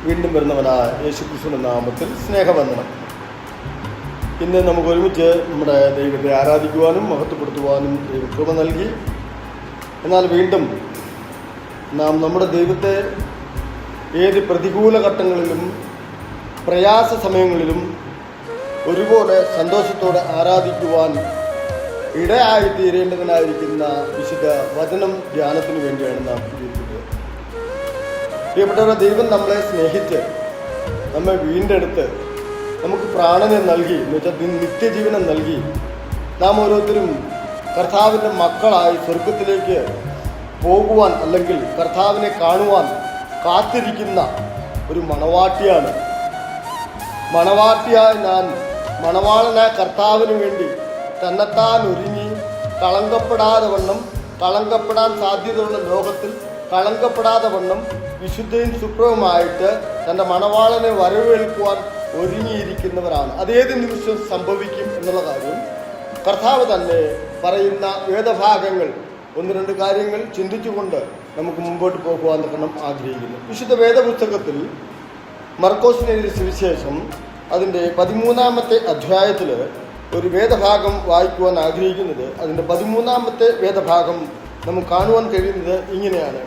വീണ്ടും വരുന്നവനായ യേശുക്രിസ്തുവിന്റെ നാമത്തിൽ സ്നേഹവന്ദനം. ഇന്ന് നമുക്ക് ഒരുമിച്ച് നമ്മുടെ ദൈവത്തെ ആരാധിക്കുവാനും മഹത്വപ്പെടുത്തുവാനും കൃപ നൽകി. എന്നാൽ വീണ്ടും നാം നമ്മുടെ ദൈവത്തെ ഏത് പ്രതികൂല ഘട്ടങ്ങളിലും പ്രയാസ സമയങ്ങളിലും ഒരുപോലെ സന്തോഷത്തോടെ ആരാധിക്കുവാൻ ഇടയായി തീരേണ്ടതിനായിരിക്കുന്ന വിശുദ്ധ വചനം ധ്യാനത്തിന് വേണ്ടിയാണ് നാം ജീവിക്കുന്നത്. പ്രിയപ്പെട്ടവരെ, ദൈവം നമ്മളെ സ്നേഹിച്ച് നമ്മെ വീണ്ടെടുത്ത് നമുക്ക് പ്രാണനെ നൽകി, എന്ന് വെച്ചാൽ നിത്യജീവനം നൽകി നാം ഓരോരുത്തരും കർത്താവിൻ്റെ മക്കളായി സ്വർഗത്തിലേക്ക് പോകുവാൻ അല്ലെങ്കിൽ കർത്താവിനെ കാണുവാൻ കാത്തിരിക്കുന്ന ഒരു മണവാട്ടിയാണ്. മണവാട്ടിയായ ഞാൻ മണവാളനായ കർത്താവിന് വേണ്ടി തന്നെത്താൻ ഒരുങ്ങി കളങ്കപ്പെടാതെ വണ്ണം, കളങ്കപ്പെടാൻ സാധ്യതയുള്ള ലോകത്തിൽ കളങ്കപ്പെടാതെ വണ്ണം വിശുദ്ധയും സുപ്രവുമായിട്ട് തൻ്റെ മണവാളനെ വരവേൽക്കുവാൻ ഒരുങ്ങിയിരിക്കുന്നവരാണ്. അതേത് നിമിഷം സംഭവിക്കും എന്നുള്ള കാര്യം കർത്താവ് തന്നെ പറയുന്ന വേദഭാഗങ്ങൾ, ഒന്ന് രണ്ട് കാര്യങ്ങൾ ചിന്തിച്ചുകൊണ്ട് നമുക്ക് മുമ്പോട്ട് പോകുവാൻ തക്കണം ആഗ്രഹിക്കുന്നു. വിശുദ്ധ വേദപുസ്തകത്തിൽ മർക്കോസിന് എഴുതിയ സുവിശേഷം അതിൻ്റെ 13-ാമത്തെ അധ്യായത്തിൽ ഒരു വേദഭാഗം വായിക്കുവാൻ ആഗ്രഹിക്കുന്നത്. അതിൻ്റെ 13-ാമത്തെ വേദഭാഗം നമുക്ക് കാണുവാൻ കഴിയുന്നത് ഇങ്ങനെയാണ്: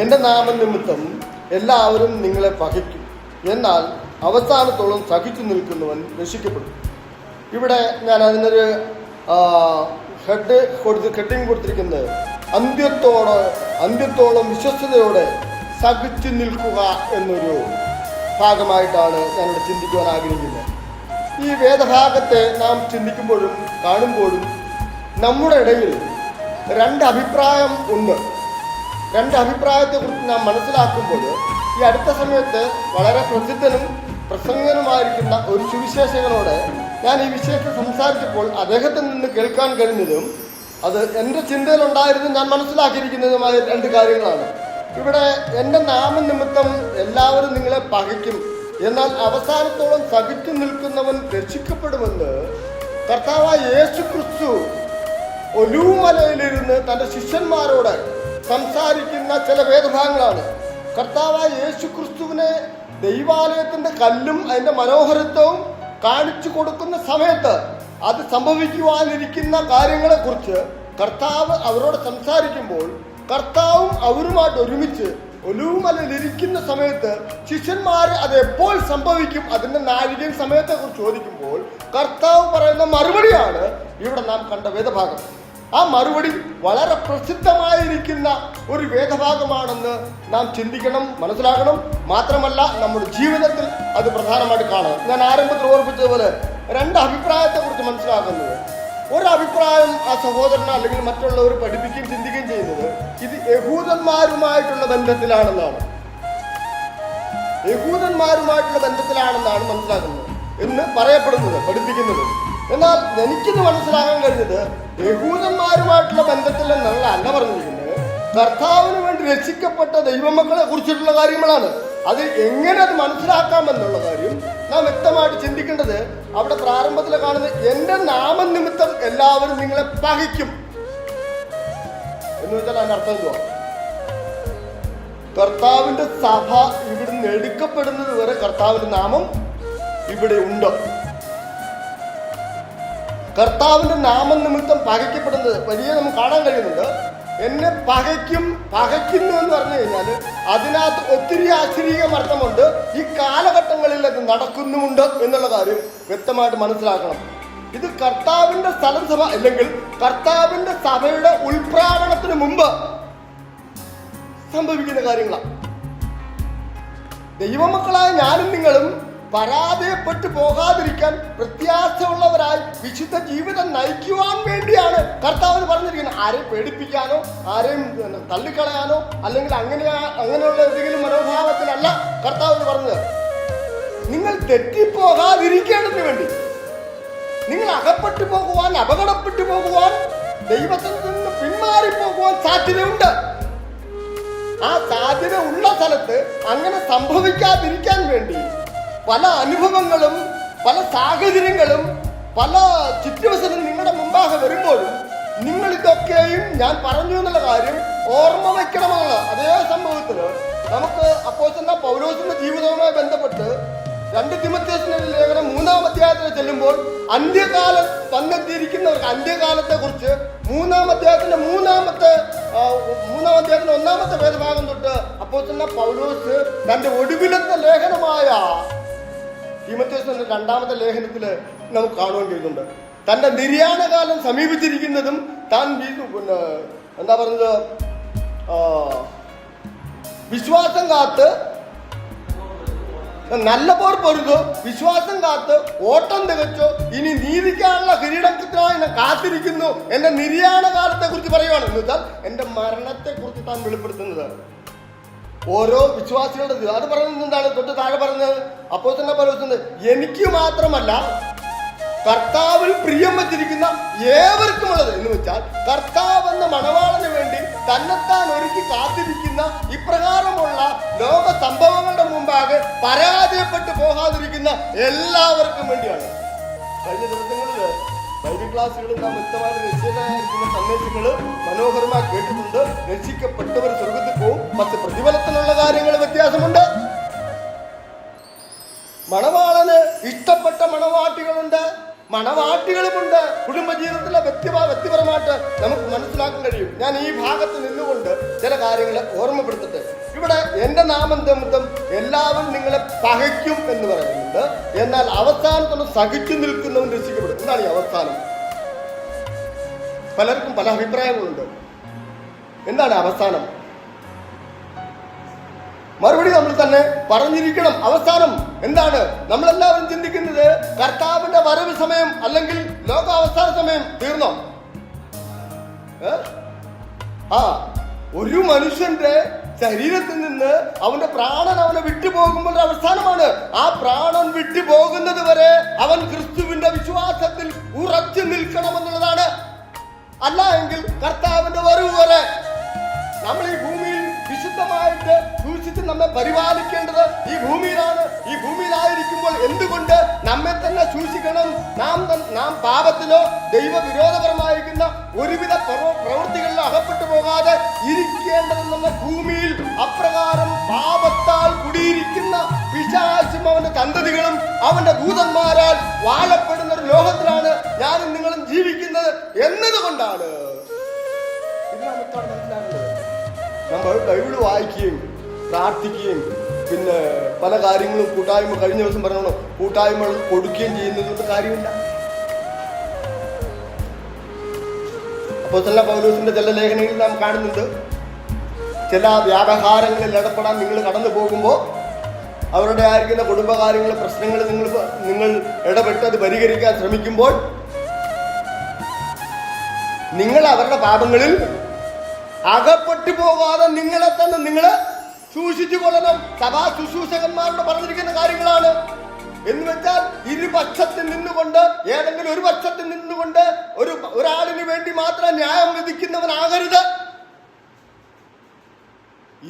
എൻ്റെ നാമനിമിത്തം എല്ലാവരും നിങ്ങളെ പകയ്ക്കും, എന്നാൽ അവസാനത്തോളം സഹിച്ചു നിൽക്കുന്നവൻ രക്ഷിക്കപ്പെടും. ഇവിടെ ഞാൻ അതിനൊരു ഹെഡിങ് കൊടുത്തിരിക്കുന്നത് അന്ത്യത്തോളം വിശ്വസ്തയോടെ സഹിച്ചു നിൽക്കുക എന്നൊരു ഭാഗമായിട്ടാണ് ഞാനിവിടെ ചിന്തിക്കുവാൻ ആഗ്രഹിക്കുന്നത്. ഈ വേദഭാഗത്തെ നാം ചിന്തിക്കുമ്പോഴും കാണുമ്പോഴും നമ്മുടെ ഇടയിൽ രണ്ട് അഭിപ്രായം ഉണ്ട്. രണ്ട് അഭിപ്രായത്തെക്കുറിച്ച് നാം മനസ്സിലാക്കുമ്പോൾ ഈ അടുത്ത സമയത്ത് വളരെ പ്രസിദ്ധനും പ്രസംഗനുമായിരിക്കുന്ന ഒരു സുവിശേഷകനോട് ഞാൻ ഈ വിഷയത്തിൽ സംസാരിച്ചപ്പോൾ അദ്ദേഹത്തിൽ നിന്ന് കേൾക്കാൻ കഴിഞ്ഞതും അത് എൻ്റെ ചിന്തയിലുണ്ടായിരുന്നു, ഞാൻ മനസ്സിലാക്കിയിരിക്കുന്നതുമായ രണ്ട് കാര്യങ്ങളാണ്. ഇവിടെ എൻ്റെ നാമനിമിത്തം എല്ലാവരും നിങ്ങളെ പകയ്ക്കും, എന്നാൽ അവസാനത്തോളം സഹിച്ചു നിൽക്കുന്നവൻ രക്ഷിക്കപ്പെടുമെന്ന് കർത്താവായ യേശുക്രിസ്തു ഒലിവുമലയിലിരുന്ന് തൻ്റെ ശിഷ്യന്മാരോട് സംസാരിക്കുന്ന ചില വേദഭാഗങ്ങളാണ്. കർത്താവായ യേശുക്രിസ്തുവിനെ ദൈവാലയത്തിൻ്റെ കല്ലും അതിൻ്റെ മനോഹരത്വവും കാണിച്ചു കൊടുക്കുന്ന സമയത്ത് അത് സംഭവിക്കുവാനിരിക്കുന്ന കാര്യങ്ങളെക്കുറിച്ച് കർത്താവ് അവരോട് സംസാരിക്കുമ്പോൾ കർത്താവും അവരുമായിട്ട് ഒരുമിച്ച് ഒലിവുമലയിലിരിക്കുന്ന സമയത്ത് ശിഷ്യന്മാർ അത് എപ്പോൾ സംഭവിക്കും, അതിൻ്റെ നാഴികയും സമയത്തെക്കുറിച്ച് ചോദിക്കുമ്പോൾ കർത്താവ് പറയുന്ന മറുപടിയാണ് ഇവിടെ നാം കണ്ട വേദഭാഗം. ആ മറുപടി വളരെ പ്രസിദ്ധമായിരിക്കുന്ന ഒരു വേദഭാഗമാണെന്ന് നാം ചിന്തിക്കണം, മനസ്സിലാക്കണം. മാത്രമല്ല നമ്മുടെ ജീവിതത്തിൽ അത് പ്രധാനമായിട്ട് കാണാം. ഞാൻ ആരംഭത്തിൽ ഓർപ്പിച്ചതുപോലെ രണ്ട് അഭിപ്രായത്തെക്കുറിച്ച് മനസ്സിലാക്കുന്നത്. ഒരഭിപ്രായം ആ സഹോദരനെ അല്ലെങ്കിൽ മറ്റുള്ളവർ പഠിപ്പിക്കുകയും ചിന്തിക്കുകയും ചെയ്യുന്നത് ഇത് യഹൂദന്മാരുമായിട്ടുള്ള ബന്ധത്തിലാണെന്നാണ്. യഹൂദന്മാരുമായിട്ടുള്ള ബന്ധത്തിലാണെന്നാണ് മനസ്സിലാക്കുന്നത് എന്ന് പറയപ്പെടുന്നത്, പഠിപ്പിക്കുന്നത്. എന്നാൽ എനിക്കിന്ന് മനസ്സിലാക്കാൻ കഴിഞ്ഞത് യഹൂദന്മാരുമായിട്ടുള്ള ബന്ധത്തിൽ എന്നുള്ള അല്ല പറഞ്ഞിരിക്കുന്നത്, കർത്താവിന് വേണ്ടി രക്ഷിക്കപ്പെട്ട ദൈവമക്കളെ കുറിച്ചിട്ടുള്ള കാര്യങ്ങളാണ്. അത് എങ്ങനെ അത് മനസ്സിലാക്കാമെന്നുള്ള കാര്യം നാം വ്യക്തമായിട്ട് ചിന്തിക്കേണ്ടത് അവിടെ പ്രാരംഭത്തിൽ കാണുന്നത് എൻ്റെ നാമനിമിത്തം എല്ലാവരും നിങ്ങളെ പകയ്ക്കും എന്ന് വെച്ചാൽ അതിന്റെ അർത്ഥം എന്തുവാ? കർത്താവിന്റെ സഭ ഇവിടുന്ന് എടുക്കപ്പെടുന്നത് വരെ കർത്താവിന്റെ നാമം ഇവിടെ ഉണ്ട്. കർത്താവിന്റെ നാമനിമിത്തം പകയ്ക്കപ്പെടുന്നത് വലിയ നമുക്ക് കാണാൻ കഴിയുന്നുണ്ട്. എന്നെ പകയ്ക്കുന്നു എന്ന് പറഞ്ഞു കഴിഞ്ഞാൽ അതിനകത്ത് ഒത്തിരി ആശ്ചര്യം അർത്ഥമുണ്ട്. ഈ കാലഘട്ടങ്ങളിൽ അത് നടക്കുന്നുമുണ്ട് എന്നുള്ള കാര്യം വ്യക്തമായിട്ട് മനസ്സിലാക്കണം. ഇത് കർത്താവിന്റെ സ്ഥലം സഭ അല്ലെങ്കിൽ കർത്താവിന്റെ സഭയുടെ ഉൾപ്രാവണത്തിന് മുമ്പ് സംഭവിക്കുന്ന കാര്യങ്ങളാണ്. ദൈവമക്കളായ ഞാനും നിങ്ങളും പരാജയപ്പെട്ടു പോകാതിരിക്കാൻ പ്രത്യാശയുള്ളവരായി വിശുദ്ധ ജീവിതം നയിക്കുവാൻ വേണ്ടിയാണ് കർത്താവ് പറഞ്ഞിരിക്കുന്നത്. ആരെയും പേടിപ്പിക്കാനോ ആരെയും തള്ളിക്കളയാനോ അല്ലെങ്കിൽ അങ്ങനെയുള്ള ഏതെങ്കിലും മനോഭാവത്തിലല്ല കർത്താവ് പറഞ്ഞത്. നിങ്ങൾ തെറ്റിപ്പോകാതിരിക്കേണ്ടതിന് വേണ്ടി, നിങ്ങൾ അകപ്പെട്ടു പോകുവാൻ, അപകടപ്പെട്ടു പോകുവാൻ, ദൈവത്തിൽ നിന്ന് പിന്മാറിപ്പോകുവാൻ സാധ്യതയുണ്ട്. ആ സാധ്യത ഉള്ള സ്ഥലത്ത് അങ്ങനെ സംഭവിക്കാതിരിക്കാൻ വേണ്ടി പല അനുഭവങ്ങളും പല സാഹചര്യങ്ങളും പല സിറ്റുവേഷനും നിങ്ങളുടെ മുമ്പാകെ വരുമ്പോഴും നിങ്ങൾ ഇതൊക്കെയും ഞാൻ പറഞ്ഞു എന്നുള്ള കാര്യം ഓർമ്മ വയ്ക്കണമെന്നുള്ള അതേ സംഭവത്തിന് നമുക്ക് അപ്പോസ്തലനായ പൗലോസിന്റെ ജീവിതവുമായി ബന്ധപ്പെട്ട് 2 തിമോഥെയോസിന്റെ ലേഖനം 3-ാം അധ്യായത്തിൽ ചെല്ലുമ്പോൾ അന്ത്യകാലം വന്നെത്തിയിരിക്കുന്നവർക്ക് അന്ത്യകാലത്തെ കുറിച്ച് 3-ാം അധ്യായത്തിന്റെ 1-ാമത്തെ വേദഭാഗം തൊട്ട് അപ്പോസ്തലനായ പൗലോസ് തന്റെ ഒടുവിലത്തെ ലേഖനമായ തിമോഥെയോസിന്റെ 2-ാമത്തെ ലേഖനത്തില് നമുക്ക് കാണുവാൻ കഴിയുന്നുണ്ട്. തന്റെ നിര്യാണകാലം സമീപിച്ചിരിക്കുന്നതും താൻ എന്താ പറയുന്നത് വിശ്വാസം കാത്ത് നല്ല പോർ പൊരുതു, വിശ്വാസം കാത്ത് ഓട്ടം തികച്ചു, ഇനി നീതിക്കാനുള്ള കിരീടത്തിനായി ഞാൻ കാത്തിരിക്കുന്നു. എന്റെ നിര്യാണ കാലത്തെ കുറിച്ച് പറയുവാണ്. എന്ന് വെച്ചാൽ എന്റെ മരണത്തെ കുറിച്ച് താൻ വെളിപ്പെടുത്തുന്നത് ഓരോ വിശ്വാസികളുടെ അത് പറയുന്നത് എന്താണ്? തൊട്ട് താഴെ പറഞ്ഞത് അപ്പോസ്തലനായ പൗലോസ് എനിക്ക് മാത്രമല്ല കർത്താവിൽ പ്രിയം വച്ചിരിക്കുന്ന ഏവർക്കുമുള്ളത് എന്ന് വെച്ചാൽ കർത്താവ് എന്ന മണവാളന് വേണ്ടി തന്നെത്താൻ ഒരുക്കി കാത്തിരിക്കുന്ന ഇപ്രകാരമുള്ള ലോക സംഭവങ്ങളുടെ മുമ്പാകെ പരാജയപ്പെട്ടു പോകാതിരിക്കുന്ന എല്ലാവർക്കും വേണ്ടിയാണ്. കഴിഞ്ഞ ദിവസങ്ങളിൽ ബൈബിൾ ക്ലാസ്സുകളിൽ നാം വ്യക്തമായിട്ട് രക്ഷിതായിരിക്കുന്ന സന്ദേശങ്ങൾ മനോഹരമായി കേട്ടിട്ടുണ്ട്. രക്ഷിക്കപ്പെട്ടവർ സ്വർഗത്തിൽ പോവും, പക്ഷെ പ്രതിഫലത്തിനുള്ള കാര്യങ്ങൾ വ്യത്യാസമുണ്ട്. മണവാളന് ഇഷ്ടപ്പെട്ട മണവാട്ടികളുണ്ട്, മണവാട്ടികളുമുണ്ട്. കുടുംബജീവിതത്തിലെ വ്യക്തിപരമായിട്ട് നമുക്ക് മനസ്സിലാക്കാൻ കഴിയും. ഞാൻ ഈ ഭാഗത്ത് നിന്നുകൊണ്ട് ചില കാര്യങ്ങൾ ഓർമ്മപ്പെടുത്തട്ടെ. ഇവിടെ എന്റെ നാമം നിമിത്തം എല്ലാവരും നിങ്ങളെ പകയ്ക്കും എന്ന് പറയുന്നുണ്ട്. എന്നാൽ അവസാനത്തോളം സഹിച്ചു നിൽക്കുന്നവൻ രക്ഷിക്കപ്പെടും. എന്താണ് ഈ അവസാനം? പലർക്കും പല അഭിപ്രായങ്ങളുണ്ട്. എന്താണ് അവസാനം? മറുപടി നമ്മൾ തന്നെ പറഞ്ഞിരിക്കണം. അവസാനം എന്താണ്? നമ്മളെല്ലാവരും ചിന്തിക്കുന്നത് കർത്താവിന്റെ വരവ് സമയം അല്ലെങ്കിൽ ലോകാവസാന സമയം തീർന്നോ? ഒരു മനുഷ്യന്റെ ശരീരത്തിൽ നിന്ന് അവന്റെ പ്രാണൻ അവനെ വിട്ടുപോകുമ്പോൾ അവസാനമാണ്. ആ പ്രാണൻ വിട്ടുപോകുന്നത് വരെ അവൻ ക്രിസ്തുവിന്റെ വിശ്വാസത്തിൽ ഉറച്ചു നിൽക്കണമെന്നുള്ളതാണ്. അല്ല എങ്കിൽ കർത്താവിന്റെ വരവ് വരെ നമ്മൾ ഈ ഭൂമിയിൽ വിശുദ്ധമായിട്ട് സൂക്ഷിച്ച് നമ്മെ പരിപാലിക്കേണ്ടത് ഈ ഭൂമിയിലാണ്. ഈ ഭൂമിയിലായിരിക്കുമ്പോൾ എന്തുകൊണ്ട് നമ്മെ തന്നെ സൂക്ഷിക്കണം? നാം പാപത്തിലോ ദൈവവിരോധപരമായിരിക്കുന്ന ഒരുവിധ പ്രവൃത്തികളിലോ അകപ്പെട്ടു പോകാതെ ഇരിക്കേണ്ടതെന്നുള്ള ഭൂമിയിൽ അപ്രകാരം പാപത്താൽ കുടിയിരിക്കുന്ന പിശാചും അവന്റെ സന്തതികളും അവന്റെ ദൂതന്മാരാൽ വാഴപ്പെടുന്ന ഒരു ലോകത്തിലാണ് ഞാനും നിങ്ങളും ജീവിക്കുന്നത് എന്നതുകൊണ്ടാണ് ഇത് നമുക്കാണ് മനസ്സിലാക്കുന്നത്. നമ്മൾ ബൈബിൾ വായിക്കുകയും പ്രാർത്ഥിക്കുകയും പിന്നെ പല കാര്യങ്ങളും കൂട്ടായ്മ കഴിഞ്ഞ ദിവസം പറയണോ കൂട്ടായ്മകൾ കൊടുക്കുകയും ചെയ്യുന്നതുകൊണ്ട് കാര്യമില്ല. അപ്പോസ്തലനായ പൗലോസിന്റെ ചില ലേഖനങ്ങളിൽ നാം കാണുന്നുണ്ട്, ചില വ്യാപഹാരങ്ങളിൽ ഇടപെടാൻ നിങ്ങൾ കടന്നു പോകുമ്പോൾ അവരുടെ ആയിരിക്കുന്ന കുടുംബകാര്യങ്ങൾ പ്രശ്നങ്ങൾ നിങ്ങൾ ഇടപെട്ട് അത് പരിഹരിക്കാൻ ശ്രമിക്കുമ്പോൾ നിങ്ങൾ അവരുടെ പാപങ്ങളിൽ അകപ്പെട്ടു പോകാതെ നിങ്ങളെ തന്നെ നിങ്ങൾ സൂക്ഷിച്ചു കൊള്ളണം. സഭാ ശുശ്രൂഷകന്മാരോട് പറഞ്ഞിരിക്കുന്ന കാര്യങ്ങളാണ്. എന്ന് വെച്ചാൽ ഇരുപക്ഷത്തിൽ നിന്നുകൊണ്ട് ഏതെങ്കിലും ഒരു പക്ഷത്തിൽ നിന്നുകൊണ്ട് ഒരാളിന് വേണ്ടി മാത്രം ന്യായം വിധിക്കുന്നവനാകരുത്.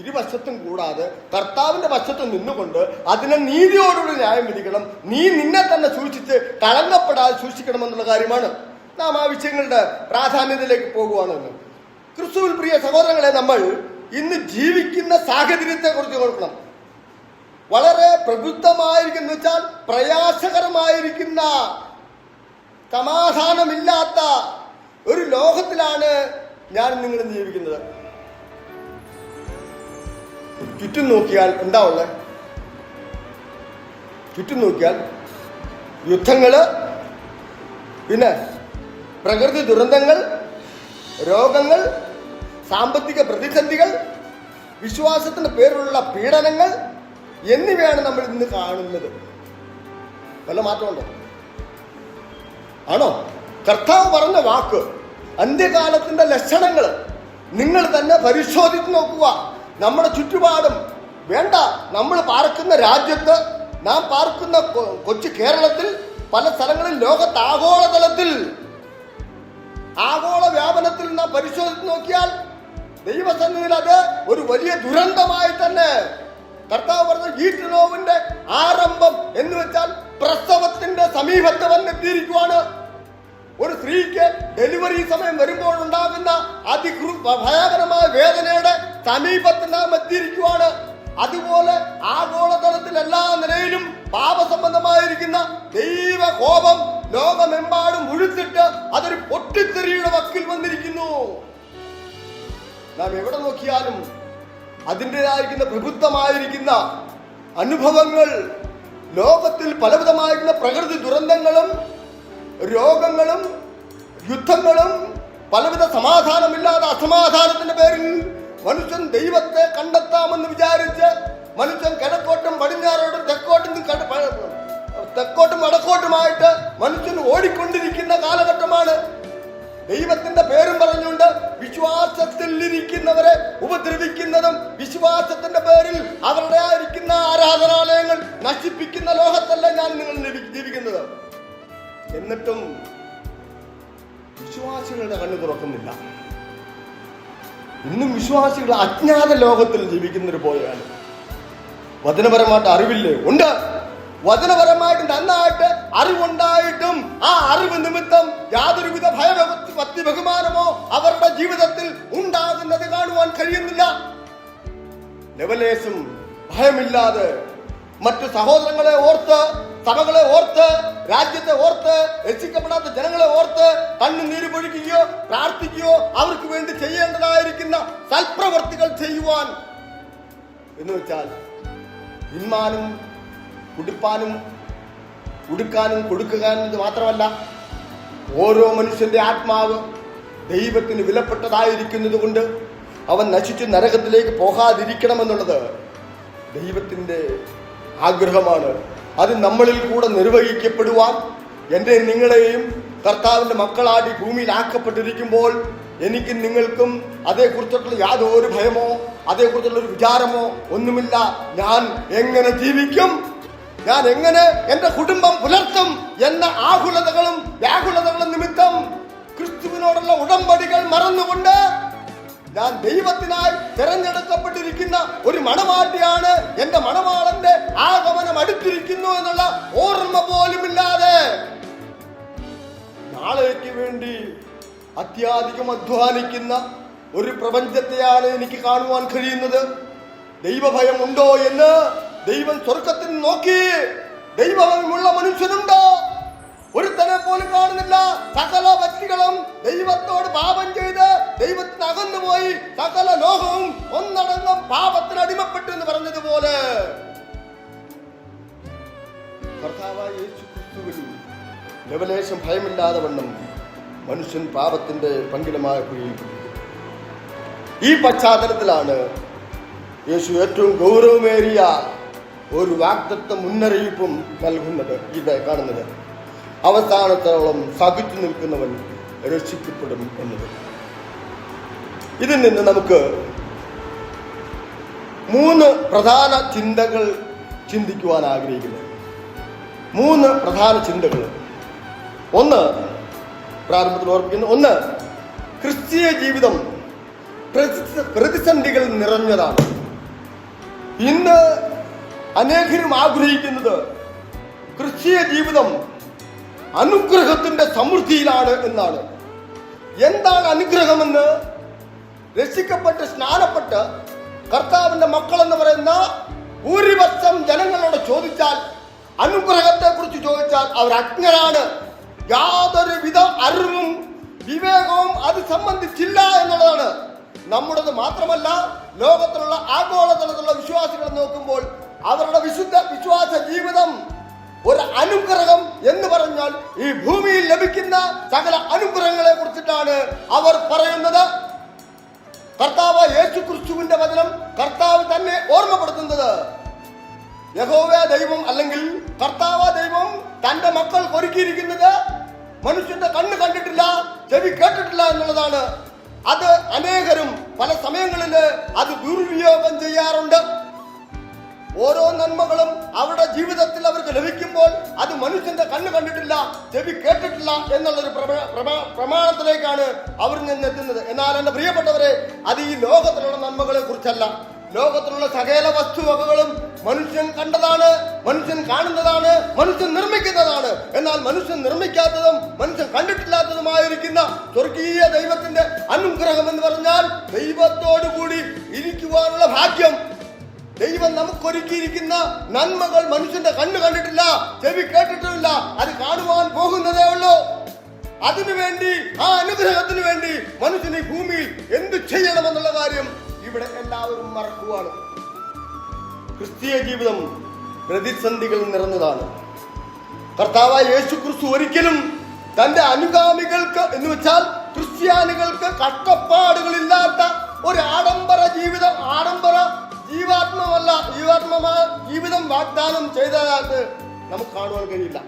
ഇരുപക്ഷത്തും കൂടാതെ കർത്താവിന്റെ പക്ഷത്ത് നിന്നുകൊണ്ട് അതിനെ നീതിയോടുകൂടി ന്യായം വിധിക്കണം. നീ നിന്നെ തന്നെ സൂക്ഷിച്ച് കളങ്കപ്പെടാതെ സൂക്ഷിക്കണമെന്നുള്ള കാര്യമാണ്. നാം ആ വിഷയങ്ങളുടെ പ്രാധാന്യത്തിലേക്ക് പോകുവാണെന്ന്. ക്രിസ്തുവിൽ പ്രിയ സഹോദരങ്ങളെ, നമ്മൾ ഇന്ന് ജീവിക്കുന്ന സാഹചര്യത്തെ കുറിച്ച് നോക്കണം. വളരെ പ്രബുദ്ധമായിരിക്കുന്ന വെച്ചാൽ പ്രയാസകരമായിരിക്കുന്ന സമാധാനമില്ലാത്ത ഒരു ലോകത്തിലാണ് ഞാൻ നിങ്ങളും ജീവിക്കുന്നത്. ചുറ്റും നോക്കിയാൽ എന്താ ഉള്ളത്? ചുറ്റും നോക്കിയാൽ യുദ്ധങ്ങള്, പിന്നെ പ്രകൃതി ദുരന്തങ്ങൾ, രോഗങ്ങൾ, സാമ്പത്തിക പ്രതിസന്ധികൾ, വിശ്വാസത്തിന്റെ പേരിലുള്ള പീഡനങ്ങൾ എന്നിവയാണ് നമ്മൾ ഇന്ന് കാണുന്നത്. വല്ല മാറ്റമുണ്ടോ? ആണോ? കർത്താവ് പറഞ്ഞ വാക്ക്, അന്ത്യകാലത്തിന്റെ ലക്ഷണങ്ങൾ നിങ്ങൾ തന്നെ പരിശോധിച്ച് നോക്കുക. നമ്മുടെ ചുറ്റുപാടും വേണ്ട, നമ്മൾ പാർക്കുന്ന രാജ്യത്ത്, നാം പാർക്കുന്ന കൊച്ചു കേരളത്തിൽ, പല സ്ഥലങ്ങളിൽ, ലോകത്ത് ആഗോളതലത്തിൽ ആഗോള വ്യാപനത്തിൽ നാം പരിശോധിച്ച് നോക്കിയാൽ ദൈവസന്നിധിയിൽ അത് ഒരു വലിയ ദുരന്തമായി തന്നെ കർത്താവ് പറഞ്ഞ ഈറ്റുനോവിന്റെ ആരംഭം എന്ന് വെച്ചാൽ പ്രസവത്തിന്റെ സമീപത്ത് വന്നെത്തിയിരിക്കുവാണ്. ഒരു സ്ത്രീക്ക് ഡെലിവറി സമയം വരുമ്പോൾ ഉണ്ടാകുന്ന ഭയാനകമായ വേദനയുടെ സമീപത്ത് നാം എത്തിയിരിക്കുവാണ്. അതുപോലെ ആഗോളതലത്തിൽ എല്ലാ നിലയിലും പാപസംബന്ധമായിരിക്കുന്ന ദൈവ കോപം ലോകമെമ്പാടും മുഴുത്തിട്ട് അതൊരു പൊട്ടിത്തെറിയുടെ വക്കിൽ വന്നിരിക്കുന്നു. നാം എവിടെ നോക്കിയാലും അതിൻ്റെതായിരിക്കുന്ന പ്രബുദ്ധമായിരിക്കുന്ന അനുഭവങ്ങൾ, ലോകത്തിൽ പലവിധമായിരിക്കുന്ന പ്രകൃതി ദുരന്തങ്ങളും രോഗങ്ങളും യുദ്ധങ്ങളും, പലവിധ സമാധാനമില്ലാതെ അസമാധാനത്തിന്റെ പേരിൽ മനുഷ്യൻ ദൈവത്തെ കണ്ടെത്താമെന്ന് വിചാരിച്ച് മനുഷ്യൻ കിഴക്കോട്ടും പടിഞ്ഞാറോട്ടും തെക്കോട്ടും വടക്കോട്ടുമായിട്ട് മനുഷ്യൻ ഓടിക്കൊണ്ടിരിക്കുന്ന കാലഘട്ടമാണ്. ദൈവത്തിന്റെ പേരും പറഞ്ഞുകൊണ്ട് വിശ്വാസത്തിൽ ഇരിക്കുന്നവരെ ഉപദ്രവിക്കുന്നതും വിശ്വാസത്തിന്റെ പേരിൽ അവരുടെ ആയിരിക്കുന്ന ആരാധനാലയങ്ങൾ നശിപ്പിക്കുന്ന ലോകത്തല്ല നിങ്ങൾ ജീവിക്കുന്നത്. എന്നിട്ടും വിശ്വാസികളുടെ കണ്ണു തുറക്കുന്നില്ല. ഇന്നും വിശ്വാസികൾ അജ്ഞാത ലോകത്തിൽ ജീവിക്കുന്നവർ പോയാണ്. വചനപരമായിട്ട് അറിവില്ലേ? ഉണ്ട്. വചനപരമായിട്ട് നന്നായിട്ട് അറിവുണ്ടായിട്ടും ആ അറിവ് നിമിത്തം യാതൊരുവിധ ഭക്തി ബഹുമാനമോ അവരുടെ ജീവിതത്തിൽ ഉണ്ടാകുന്നത് കാണുവാൻ കഴിയുന്നില്ല. ലെവലേശം ഭയമില്ലാതെ മറ്റു സഹോദരങ്ങളെ ഓർത്ത്, സഭകളെ ഓർത്ത്, രാജ്യത്തെ ഓർത്ത്, രക്ഷിക്കപ്പെടാത്ത ജനങ്ങളെ ഓർത്ത് കണ്ണുനീര് പൊഴിക്കുകയോ പ്രാർത്ഥിക്കുകയോ അവർക്ക് വേണ്ടി ചെയ്യേണ്ടതായിരിക്കുന്ന സൽപ്രവർത്തികൾ ചെയ്യുവാൻ എന്ന് വെച്ചാൽ തിന്മാനും കുടിപ്പാനും ഉടുക്കാനും കൊടുക്കുക മാത്രമല്ല, ഓരോ മനുഷ്യന്റെ ആത്മാവ് ദൈവത്തിന് വിലപ്പെട്ടതായിരിക്കുന്നത് കൊണ്ട് അവൻ നശിച്ച് നരകത്തിലേക്ക് പോകാതിരിക്കണമെന്നുള്ളത് ദൈവത്തിന്റെ ആഗ്രഹമാണ്. അത് നമ്മളിൽ കൂടെ നിർവഹിക്കപ്പെടുവാൻ എൻ്റെ നിങ്ങളെയും കർത്താവിന്റെ മക്കളാടി ഭൂമിയിലാക്കപ്പെട്ടിരിക്കുമ്പോൾ എനിക്കും നിങ്ങൾക്കും അതേക്കുറിച്ചുള്ള യാതൊരു ഭയമോ അതേക്കുറിച്ചുള്ള ഒരു വിചാരമോ ഒന്നുമില്ല. ഞാൻ എങ്ങനെ ജീവിക്കും, ഞാൻ എങ്ങനെ എൻ്റെ കുടുംബം പുലർത്തും എന്ന ആകുലതകളും വ്യാകുലതകളും നിമിത്തം ക്രിസ്തുവിനോടുള്ള ഉടമ്പടികൾ മറന്നുകൊണ്ട് ഞാൻ ദൈവത്തിനായി തിരഞ്ഞെടുക്കപ്പെട്ടിരിക്കുന്ന ഒരു മണവാട്ടിയാണ്, എന്റെ മണവാളന്റെ ആഗമനം അടുത്തിരിക്കുന്നു എന്നുള്ള ഓർമ്മ പോലുമില്ലാതെ നാളേക്ക് വേണ്ടി അത്യാധികം അധ്വാനിക്കുന്ന ഒരു പ്രപഞ്ചത്തെയാണ് എനിക്ക് കാണുവാൻ കഴിയുന്നത്. ദൈവഭയം ഉണ്ടോ എന്ന് ദൈവം സ്വർഗത്തിൽ നോക്കി. ദൈവഭയമുള്ള മനുഷ്യനുണ്ടോ? ഒരുത്തനെ പോലും കാണുന്നില്ല. സകല വ്യക്തികളും ദൈവത്തോട് പാപം ചെയ്ത് ദൈവത്തിന് അകന്നുപോയി സകല ലോകവും ഒന്നടങ്കം പാപത്തിന് അടിമപ്പെട്ടു എന്ന് പറഞ്ഞതുപോലെ കർത്താവായ യേശു ക്രിസ്തുവിൽ ലെവലേശം ഭയമില്ലാതെ വണ്ണം മനുഷ്യൻ പാപത്തിന്റെ പങ്കിലമായ കുഴിയിൽപ്പെട്ടിരിക്കുന്നു. ഈ പശ്ചാത്തലത്തിലാണ് യേശു ഏറ്റവും ഗൗരവമേറിയ ഒരു വാഗ്ദത്ത മുന്നറിയിപ്പും നൽകുന്നത്. ഇത് കാണുന്നത് അവസാനത്തോളം സഹിച്ചു നിൽക്കുന്നവൻ രക്ഷിക്കപ്പെടും എന്നത്. ഇതിൽ നിന്ന് നമുക്ക് 3 പ്രധാന ചിന്തകൾ ചിന്തിക്കുവാൻ ആഗ്രഹിക്കുന്നു. 3 പ്രധാന ചിന്തകൾ. ഒന്ന്, പ്രാരംഭത്തിൽ ഓർപ്പിക്കുന്നു, ഒന്ന്, ക്രിസ്തീയ ജീവിതം പ്രതിസന്ധികൾ നിറഞ്ഞതാണ്. ഇന്ന് അനേകരും ആഗ്രഹിക്കുന്നത് ക്രിസ്തീയ ജീവിതം അനുഗ്രഹത്തിന്റെ സമൃദ്ധിയിലാണ് എന്നാണ്. എന്താണ് അനുഗ്രഹമെന്ന് രക്ഷിക്കപ്പെട്ട് സ്നാനപ്പെട്ട് കർത്താവിന്റെ മക്കൾ എന്ന് പറയുന്ന ഭൂരിപക്ഷം ജനങ്ങളോട് ചോദിച്ചാൽ, അനുഗ്രഹത്തെ കുറിച്ച് ചോദിച്ചാൽ അവർ അജ്ഞരാണ്. യാതൊരുവിധ അറിവും വിവേകവും അത് സംബന്ധിച്ചില്ല എന്നുള്ളതാണ്. നമ്മുടേത് മാത്രമല്ല, ലോകത്തിലുള്ള ആഗോളതലത്തിലുള്ള വിശ്വാസികൾ നോക്കുമ്പോൾ അവരുടെ വിശ്വാസ ജീവിതം ഒരു അനുഗ്രഹം എന്ന് പറഞ്ഞാൽ ഈ ഭൂമിയിൽ ലഭിക്കുന്ന സകല അനുഗ്രഹങ്ങളെ കുറിച്ചിട്ടാണ് അവർ പറയുന്നത്. കർത്താവ് യേശു ക്രിസ്തുവിന്റെ വചനം കർത്താവ് തന്നെ ഓർമ്മപ്പെടുത്തുന്നത്. യഹോവ ദൈവം അല്ലെങ്കിൽ കർത്താവ് ദൈവം തന്റെ മക്കൾ ഒരുക്കിയിരിക്കുന്നത് മനുഷ്യന്റെ കണ്ണ് കണ്ടിട്ടില്ല, ചെവി കേട്ടിട്ടില്ല എന്നുള്ളതാണ്. അത് അനേകരും പല സമയങ്ങളിൽ അത് ദുർവിനിയോഗം ചെയ്യാറുണ്ട്. ഓരോ നന്മകളും അവരുടെ ജീവിതത്തിൽ അവർക്ക് ലഭിക്കുമ്പോൾ അത് മനുഷ്യന്റെ കണ്ണ് കണ്ടിട്ടില്ല, ചെവി കേട്ടിട്ടില്ല എന്നുള്ളൊരു പ്രമാണത്തിലേക്കാണ് അവർ നിന്നെത്തുന്നത്. എന്നാൽ എന്റെ പ്രിയപ്പെട്ടവരെ, അത് ഈ ലോകത്തിലുള്ള നന്മകളെ കുറിച്ചല്ല. ലോകത്തിലുള്ള സകല വസ്തുവകകളും മനുഷ്യൻ കണ്ടതാണ്, മനുഷ്യൻ കാണുന്നതാണ്, മനുഷ്യൻ നിർമ്മിക്കുന്നതാണ്. എന്നാൽ മനുഷ്യൻ നിർമ്മിക്കാത്തതും മനുഷ്യൻ കണ്ടിട്ടില്ലാത്തതുമായിരിക്കുന്ന സ്വർഗീയ ദൈവത്തിന്റെ അനുഗ്രഹം അനുഗ്രഹം എന്ന് പറഞ്ഞാൽ ദൈവത്തോടു കൂടി ഇരിക്കുവാനുള്ള ഭാഗ്യം. ദൈവം നമുക്കൊരുക്കിയിരിക്കുന്ന നന്മകൾ മനുഷ്യന്റെ കണ്ണ് കണ്ടിട്ടില്ല, ചെവി കേട്ടിട്ടുമില്ല. അത് കാണുവാൻ പോകുന്നതേ ഉള്ളൂ. അതിനുവേണ്ടി, ആ അനുഗ്രഹത്തിന് വേണ്ടി മനുഷ്യൻ ഈ ഭൂമിയിൽ എന്ത് ചെയ്യണമെന്നുള്ള കാര്യം ഇവിടെ എല്ലാവരും മറക്കുവാണ്. ക്രിസ്തീയ ജീവിതം പ്രതിസന്ധികൾ നിറഞ്ഞതാണ്. കർത്താവായ യേശു ക്രിസ്തു ഒരിക്കലും തന്റെ അനുഗാമികൾക്ക് എന്ന് വെച്ചാൽ ക്രിസ്ത്യാനികൾക്ക് കഷ്ടപ്പാടുകളില്ലാത്ത ഒരു ആഡംബര ജീവിതം വാഗ്ദാനം ചെയ്തതായിട്ട് നമുക്ക് കാണുവാൻ കഴിയില്ല.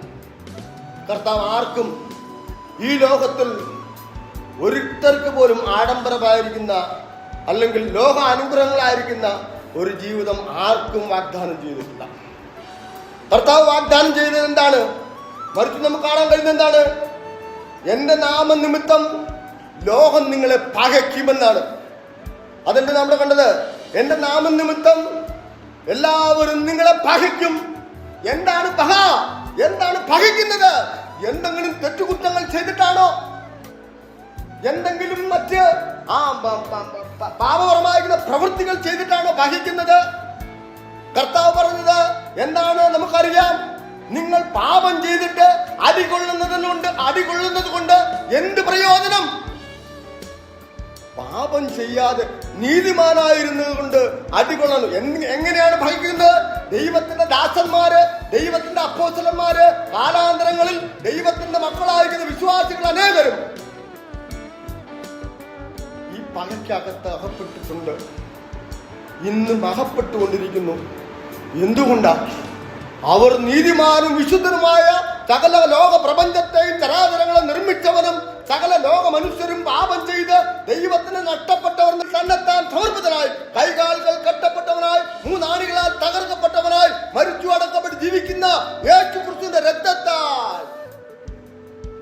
കർത്താവ് ആർക്കും ഈ ലോകത്തിൽ ഒരുത്തർക്ക് പോലും ആഡംബരമായിരിക്കുന്ന അല്ലെങ്കിൽ ലോക അനുഗ്രഹങ്ങളായിരിക്കുന്ന ഒരു ജീവിതം ആർക്കും വാഗ്ദാനം ചെയ്തിട്ടില്ല. കർത്താവ് വാഗ്ദാനം ചെയ്തത് എന്താണ്? മറിച്ച് നമുക്ക് കാണാൻ കഴിയുന്നത് എന്താണ്? എന്റെ നാമനിമിത്തം ലോകം നിങ്ങളെ പകയ്ക്കുമെന്നാണ്. അതെന്ത് നമ്മൾ കണ്ടത്? എന്റെ നാമനിമിത്തം എല്ലാവരും നിങ്ങളെ പകയ്ക്കും. എന്താണ് പക? എന്താണ് പകയ്ക്കുന്നത്? എന്തെങ്കിലും തെറ്റുകുറ്റങ്ങൾ ചെയ്തിട്ടാണോ? എന്തെങ്കിലും മറ്റ് പാപപരമായിരിക്കുന്ന പ്രവൃത്തികൾ ചെയ്തിട്ടാണോ പകയ്ക്കുന്നത്? കർത്താവ് പറഞ്ഞത് എന്താണ് നമുക്കറിയാം. നിങ്ങൾ പാപം ചെയ്തിട്ട് അടികൊള്ളുന്നത് കൊണ്ട് എന്ത് പ്രയോജനം? പാപം ചെയ്യാതെ നീതിമാനായിരുന്നത് കൊണ്ട് അടികൊള്ളണം. എങ്ങനെയാണ് ഭയക്കുന്നത്? ദൈവത്തിന്റെ ദാസന്മാര്, ദൈവത്തിന്റെ അപ്പോസ്തലന്മാര്, കാലാന്തരങ്ങളിൽ ദൈവത്തിന്റെ മക്കളായിരിക്കുന്ന വിശ്വാസികൾ അനേകരും ഈ പകയ്ക്കകത്ത് അകപ്പെട്ടിട്ടുണ്ട്. ഇന്നും അകപ്പെട്ടുകൊണ്ടിരിക്കുന്നു. എന്തുകൊണ്ടാ? അവർ നീതിമാനും വിശുദ്ധനുമായ സകല ലോക പ്രപഞ്ചത്തെയും ചരാചരങ്ങളെ നിർമ്മിച്ചവനും സകല ലോക മനുഷ്യരും പാപം ചെയ്ത് ദൈവത്തിന് നഷ്ടപ്പെട്ടവർ തന്നെത്താൻ സമർപ്പിതനായി, കൈകാലുകൾ കെട്ടപ്പെട്ടവനായി, മൂന്നാണികളാൽ തകർക്കപ്പെട്ടവനായി, മരിച്ചു അടക്കപ്പെട്ട് ജീവിക്കുന്ന യേശു ക്രിസ്തുവിന്റെ രക്തത്താൽ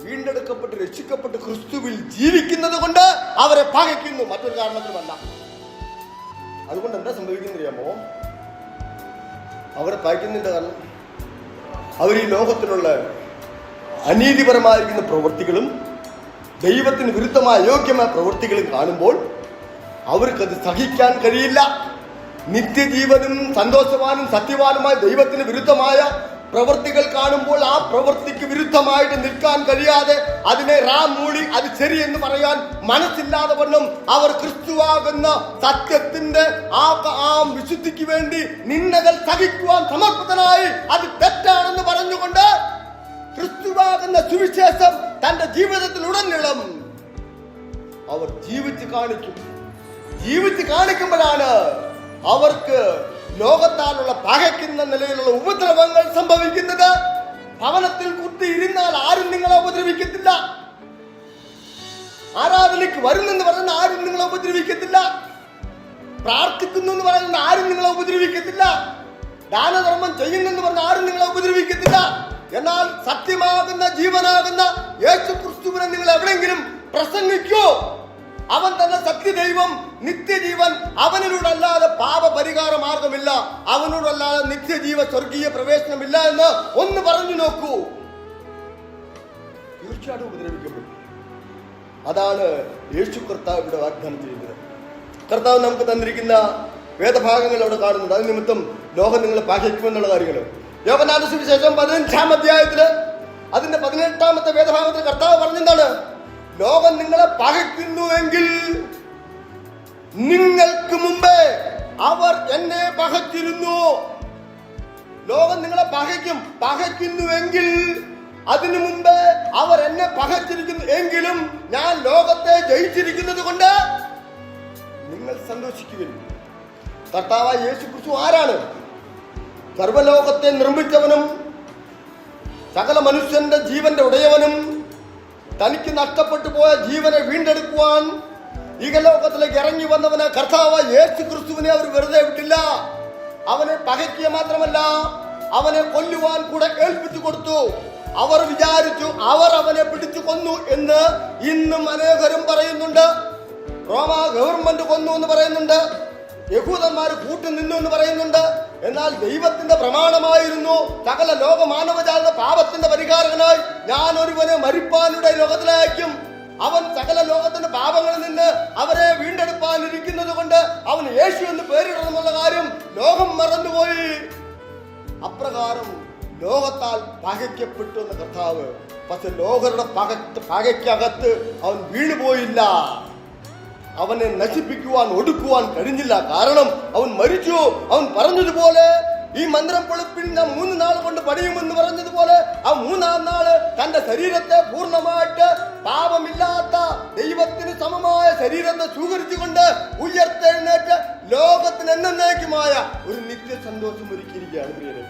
വീണ്ടെടുക്കപ്പെട്ട് രക്ഷിക്കപ്പെട്ട് ക്രിസ്തുവിൽ ജീവിക്കുന്നത് കൊണ്ട് അവരെ പകയ്ക്കുന്നു, മറ്റൊരു കാരണത്തിലുമല്ല. അതുകൊണ്ട് എന്താ സംഭവിക്കുന്നറിയാമോ? അവരെ പകയ്ക്കുന്നതിന്റെ കാരണം അവർ ഈ ലോകത്തിലുള്ള അനീതിപരമായിരിക്കുന്ന പ്രവൃത്തികളും ദൈവത്തിന് വിരുദ്ധമായ അയോഗ്യമായ പ്രവൃത്തികളും കാണുമ്പോൾ അവർക്കത് സഹിക്കാൻ കഴിയില്ല. നിത്യജീവനും സന്തോഷവാനും സത്യവാനുമായ ദൈവത്തിന് വിരുദ്ധമായ പ്രവൃത്തികൾ കാണുമ്പോൾ ആ പ്രവൃത്തിക്ക് വിരുദ്ധമായിട്ട് നിൽക്കാൻ കഴിയാതെ അതിനെ മൂളി അത് ശരിയെന്ന് പറയാൻ മനസ്സില്ലാതെ വണ്ണം അവർ ക്രിസ്തുവാകുന്ന സത്യത്തിന്റെ ആ വിശുദ്ധിക്ക് വേണ്ടി നിന്ദകൾ സഹിക്കുവാൻ സമർപ്പിതനായി അത് തെറ്റാണെന്ന് പറഞ്ഞുകൊണ്ട് ക്രിസ്തുവാകുന്ന സുവിശേഷം തന്റെ ജീവിതത്തിലുടനീളം അവർ ജീവിച്ച് കാണിക്കും. ജീവിച്ച് കാണിക്കുമ്പോഴാണ് അവർക്ക് ലോകത്താലുള്ള പകയ്ക്കുന്ന നിലയിലുള്ള ഉപദ്രവങ്ങൾ സംഭവിക്കുന്നത്. ഭവനത്തിൽ കുത്തി ഇരുന്നാൽ ആരും നിങ്ങളെ ഉപദ്രവിക്കത്തില്ല. ആരാധനയ്ക്ക് വരുന്നെന്ന് പറയുന്ന ആരും നിങ്ങളെ ഉപദ്രവിക്കത്തില്ല. പ്രാർത്ഥിക്കുന്നു എന്ന് പറയുന്ന ആരും നിങ്ങളെ ഉപദ്രവിക്കത്തില്ല. ദാനധർമ്മം ചെയ്യുന്നെന്ന് പറഞ്ഞ ആരും നിങ്ങളെ ഉപദ്രവിക്കത്തില്ല. എന്നാൽ സത്യമാകുന്ന ജീവനാകുന്ന യേശു ക്രിസ്തുവിനെ നിങ്ങൾ എവിടെയെങ്കിലും പ്രസംഗിക്കൂ. അവൻ തന്നെ സത്യദൈവം, നിത്യജീവൻ. അവനിലൂടല്ലാതെ പാപ പരിഹാര മാർഗമില്ല, അവനോടല്ലാതെ നിത്യജീവ സ്വർഗീയ പ്രവേശനമില്ല എന്ന് ഒന്ന് പറഞ്ഞു നോക്കൂ. തീർച്ചയായിട്ടും ഉപദ്രവിക്കപ്പെടും. അതാണ് യേശു കർത്താവ് ഇവിടെ വാഗ്ദാനം ചെയ്യുന്നത്. കർത്താവ് നമുക്ക് തന്നിരിക്കുന്ന വേദഭാഗങ്ങൾ അവിടെ കാണുന്നുണ്ട്. അത് നിമിത്തം ലോകം നിങ്ങളെ പകയ്ക്കുമെന്നുള്ള കാര്യങ്ങൾ യോഹന്നാന്റെ സുവിശേഷം 15-ാം അധ്യായത്തില് അതിന്റെ 18-ാമത്തെ വേദഭാഗത്തിൽ കർത്താവ് പറഞ്ഞെന്താണ്? ലോകം നിങ്ങളെ പകയ്ക്കുന്നുവെങ്കിൽ നിങ്ങൾക്ക് മുമ്പേ അവർ എന്നെ പകച്ചിരുന്നു. ലോകം നിങ്ങളെ പകയ്ക്കുന്നുവെങ്കിൽ അതിനു മുമ്പേ അവർ എന്നെ പകച്ചിരിക്കുന്നു. എങ്കിലും ഞാൻ ലോകത്തെ ജയിച്ചിരിക്കുന്നത് കൊണ്ട് നിങ്ങൾ സന്തോഷിക്കുവിൻ. കർത്താവായ യേശു ക്രിസ്തു ആരാണ്? സർവ്വലോകത്തെ നിർമ്മിച്ചവനും സകല മനുഷ്യന്റെ ജീവന്റെ ഉടയവനും തനിക്ക് നഷ്ടപ്പെട്ടു പോയ ജീവനെ വീണ്ടെടുക്കുവാൻ ഇഹലോകത്തിലേക്ക് ഇറങ്ങി വന്നവന് കർത്താവായ യേശു ക്രിസ്തുവിനെ അവർ വെറുതെ വിട്ടില്ല. അവനെ പകയ്ക്കുക മാത്രമല്ല, അവനെ കൊല്ലുവാൻ കൂടെ ഏൽപ്പിച്ചു കൊടുത്തു. അവർ വിചാരിച്ചു അവർ അവനെ പിടിച്ചു കൊന്നു എന്ന് ഇന്നും അനേകരും പറയുന്നുണ്ട്. റോമ ഗവൺമെന്റ് കൊന്നു എന്ന് പറയുന്നുണ്ട്. യഹൂദന്മാർ കൂട്ടുനിന്നു എന്ന് പറയുന്നുണ്ട്. എന്നാൽ ദൈവത്തിന്റെ പ്രമാണമായിരുന്നു സകല ലോക മാനവജാത പാപത്തിന്റെ പരിഹാരകനായി ഞാൻ ഒരുവനെ മരിപ്പാനുടെ ലോകത്തിലയക്കും. അവൻ സകല ലോകത്തിന്റെ പാപങ്ങളിൽ നിന്ന് അവരെ വീണ്ടെടുപ്പാനിരിക്കുന്നത് കൊണ്ട് അവൻ യേശു എന്ന് പേരിടണമെന്നുള്ള കാര്യം ലോകം മറന്നുപോയി. അപ്രകാരം ലോകത്താൽ പകയ്ക്കപ്പെട്ടു എന്ന കർത്താവ്. പക്ഷെ ലോകരുടെ പകയ്ക്കകത്ത് അവൻ വീണുപോയില്ല. അവനെ നശിപ്പിക്കുവാൻ ഒടുക്കുവാൻ കഴിഞ്ഞില്ല. കാരണം അവൻ മരിച്ചു. അവൻ പറഞ്ഞതുപോലെ ഈ മന്ദിരം പൊളിപ്പിൽ ഞാൻ 3 നാൾ കൊണ്ട് പണിയുമെന്ന് പറഞ്ഞതുപോലെ ആ 3-ാം നാള് തന്റെ ശരീരത്തെ പൂർണ്ണമായിട്ട് പാപമില്ലാത്ത ദൈവത്തിന് സമമായ ശരീരത്തെ സ്വീകരിച്ചുകൊണ്ട് ഉയർത്തെഴുന്നേറ്റ് ലോകത്തിന് എന്നേക്കുമായ ഒരു നിത്യ സന്തോഷം ഒരുക്കിയിരിക്കുകയാണ് പ്രിയരെ.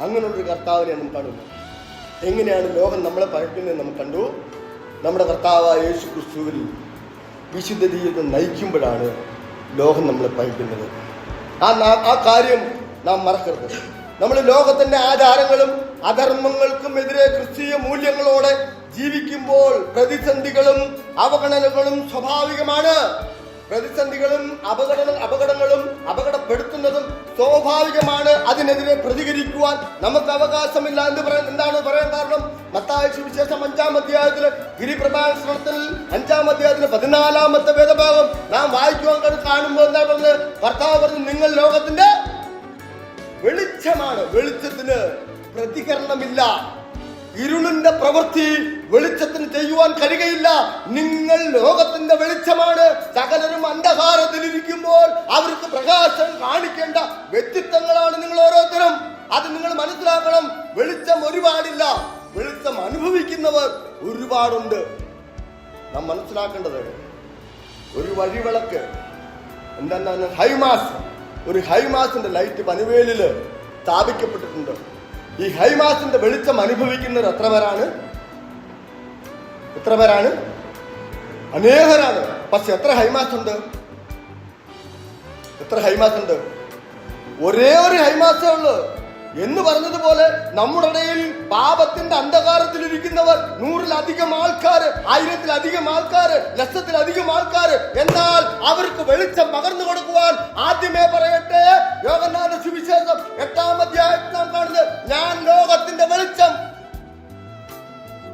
അങ്ങനെയുള്ളൊരു കർത്താവിനെയാണ് നാം കാണുന്നത്. എങ്ങനെയാണ് ലോകം നമ്മളെ പകയ്ക്കുന്നത് നമുക്ക് കണ്ടു. നമ്മുടെ കർത്താവായ യേശു ക്രിസ്തുവിൽ വിശുദ്ധ ജീവിതം നയിക്കുമ്പോഴാണ് ലോകം നമ്മളെ പകയ്ക്കുന്നത്. ആ കാര്യം നാം മറക്കരുത്. നമ്മൾ ലോകത്തിന്റെ ആചാരങ്ങളും അധർമ്മങ്ങൾക്കും എതിരെ ക്രിസ്തീയ മൂല്യങ്ങളോടെ ജീവിക്കുമ്പോൾ പ്രതിസന്ധികളും അവഗണനകളും സ്വാഭാവികമാണ്. പ്രതിസന്ധികളും അപകടങ്ങളും അപകടപ്പെടുത്തുന്നതും സ്വാഭാവികമാണ്. അതിനെതിരെ പ്രതികരിക്കുവാൻ നമുക്ക് അവകാശമില്ല എന്താണ് പറയാൻ കാരണം? മത്തായി സുവിശേഷം 5-ാം അധ്യായത്തില് ഗിരിപ്രഭാഷണത്തിൽ 5-ാം അധ്യായത്തിന് 14-ാമത്തെ വേദഭാഗം നാം വായിക്കുവാൻ കാണുമ്പോൾ എന്താ പറഞ്ഞത്? കർത്താവ് പറഞ്ഞു, നിങ്ങൾ ലോകത്തിന്റെ വെളിച്ചമാണ്. വെളിച്ചത്തിന് പ്രതികരണമില്ല. ഇരുളിന്റെ പ്രവൃത്തി വെളിച്ചത്തിന് ചെയ്യുവാൻ കഴിയുകയില്ല. നിങ്ങൾ ലോകത്തിന്റെ വെളിച്ചമാണ്. സകലരും അന്ധകാരത്തിലിരിക്കുമ്പോൾ അവർക്ക് പ്രകാശം കാണിക്കേണ്ട വ്യക്തിത്വങ്ങളാണ് നിങ്ങൾ ഓരോരുത്തരും. അത് നിങ്ങൾ മനസ്സിലാക്കണം. വെളിച്ചം ഒരുപാടില്ല, വെളിച്ചം അനുഭവിക്കുന്നവർ ഒരുപാടുണ്ട്. നാം മനസ്സിലാക്കേണ്ടത് ഒരു വഴിവിളക്ക് എന്താണ്? ഹൈമാസ്. ഒരു ഹൈമാസിന്റെ ലൈറ്റ് പനുവേലില് സ്ഥാപിക്കപ്പെട്ടിട്ടുണ്ട്. ഈ ഹൈമാസിന്റെ വെളിച്ചം അനുഭവിക്കുന്നവർ എത്ര പേരാണ്? അനേകരാണ്. പക്ഷെ എത്ര ഹൈമാസ് ഉണ്ട്? ഒരേ ഒരു ഹൈമാസേ ഉള്ളൂ. എന്ന് പറഞ്ഞതുപോലെ നമ്മുടെ ഇടയിൽ പാപത്തിന്റെ അന്ധകാരത്തിലിരിക്കുന്നവർ 100-ലധികം ആൾക്കാര്, 1000-ലധികം ആൾക്കാര്, ലക്ഷത്തിലധികം ആൾക്കാര്. എന്നാൽ അവർക്ക് വെളിച്ചം പകർന്നു കൊടുക്കുവാൻ ആദ്യമേ പറയട്ടെ, യോഹന്നാന്റെ സുവിശേഷം 8-ാം അധ്യായത്തിൽ നാം കാണുന്നത്, ഞാൻ ലോകത്തിന്റെ വെളിച്ചം.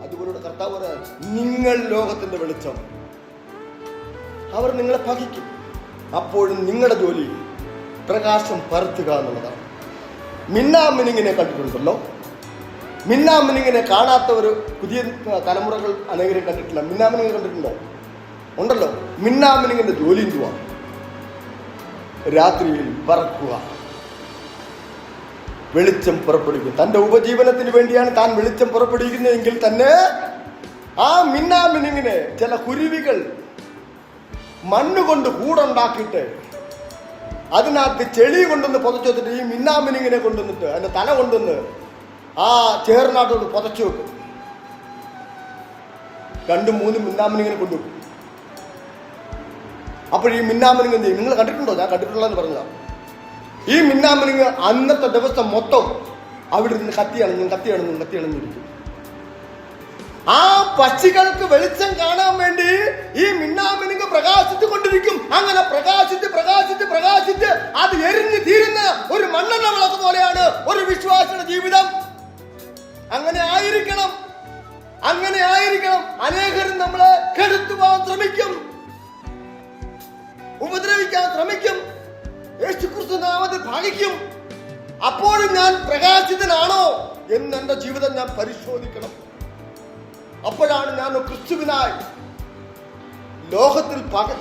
അതുപോലെ കർത്താവ് പറയാൻ, നിങ്ങൾ ലോകത്തിന്റെ വെളിച്ചം. അവർ നിങ്ങളെ പകിക്കും. അപ്പോഴും നിങ്ങളുടെ ജോലി പ്രകാശം പരത്തുക എന്നുള്ളതാണ്. മിന്നാമിനിങ്ങിനെ കണ്ടിട്ടുണ്ടല്ലോ. മിന്നാമിനിങ്ങിനെ കാണാത്തവർ പുതിയ തലമുറകൾ അനേകരെ കണ്ടിട്ടില്ല. മിന്നാമിനിങ് കണ്ടിട്ടുണ്ടോ? ഉണ്ടല്ലോ. മിന്നാമിനിങ്ങിന്റെ ജോലി എന്തുവാ? രാത്രിയിൽ പറക്കുക, വെളിച്ചം പുറപ്പെടുവിക്കും. തന്റെ ഉപജീവനത്തിന് വേണ്ടിയാണ് താൻ വെളിച്ചം പുറപ്പെടുവിക്കുന്നതെങ്കിൽ തന്നെ ആ മിന്നാമിനിങ്ങിനെ ചില കുരുവികൾ മണ്ണുകൊണ്ട് കൂടുണ്ടാക്കിയിട്ട് അതിനകത്ത് ചെളി കൊണ്ടുവന്ന് പുതച്ചു വെച്ചിട്ട് ഈ മിന്നാമിനിങ്ങിനെ കൊണ്ടുവന്നിട്ട് അതിന്റെ തല കൊണ്ടുവന്ന് ആ ചേറിനകത്തോട് പുതച്ചു വെക്കും. 2-3 മിന്നാമിനിങ്ങിനെ കൊണ്ടുവെക്കും. അപ്പോൾ ഈ മിന്നാമിനിങ് എന്ത് ചെയ്യും? നിങ്ങൾ കണ്ടിട്ടുണ്ടോ? ഞാൻ കണ്ടിട്ടുള്ളതെന്ന് പറഞ്ഞതാ. ഈ മിന്നാമിനിങ് അന്നത്തെ ദിവസം മൊത്തം അവിടെ നിന്ന് കത്തിയണഞ്ഞിരിക്കും. ആ പക്ഷികൾക്ക് വെളിച്ചം കാണാൻ വേണ്ടി ഈ മിന്നാമിനുങ്ങ് പ്രകാശിച്ചു കൊണ്ടിരിക്കും. അങ്ങനെ പ്രകാശിച്ച് അത് എരിഞ്ഞു തീരുന്ന ഒരു മണ്ണെണ്ണ വിളക്ക് പോലെയാണ് ഒരു വിശ്വാസിയുടെ ജീവിതം. അങ്ങനെ ആയിരിക്കണം. അനേകരും നമ്മളെ കെടുത്തുവാൻ ശ്രമിക്കും, ഉപദ്രവിക്കാൻ ശ്രമിക്കും, യേശുക്രിസ്തു നാമത്തിൽ ഭാഗിക്കും. അപ്പോഴും ഞാൻ പ്രകാശിതനാണോ എന്ന് എന്റെ ജീവിതം ഞാൻ പരിശോധിക്കണം. അപ്പോഴാണ് ഞാൻ ക്രിസ്തുവിനായി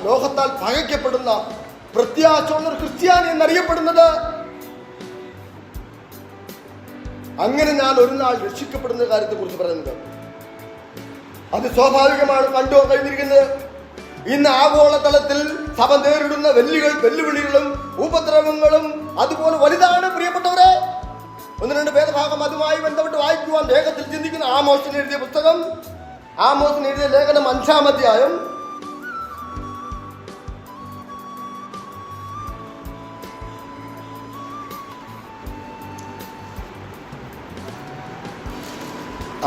ലോകത്താൽ പകയ്ക്കപ്പെടുന്ന പ്രത്യാശയുള്ള ഒരു ക്രിസ്ത്യാനി എന്നറിയപ്പെടുന്നത്. അങ്ങനെ ഞാൻ ഒരു നാൾ രക്ഷിക്കപ്പെടുന്ന കാര്യത്തെ കുറിച്ച് പറയുന്നത് അത് സ്വാഭാവികമാണ്. കണ്ടു കഴിഞ്ഞിരിക്കുന്നത് ഇന്ന് ആഗോളതലത്തിൽ സഭ നേരിടുന്ന വെല്ലുവിളികളും ഉപദ്രവങ്ങളും അതുപോലെ വലുതാണ് പ്രിയപ്പെട്ടവരെ. 1-2 വേദഭാഗം അതുമായി ബന്ധപ്പെട്ട് വായിക്കുവാൻ വേഗത്തിൽ ചിന്തിക്കുന്ന ആമോസിന് എഴുതിയ പുസ്തകം, ആമോസിന് എഴുതിയ ലേഖനം 5-ാം അധ്യായം.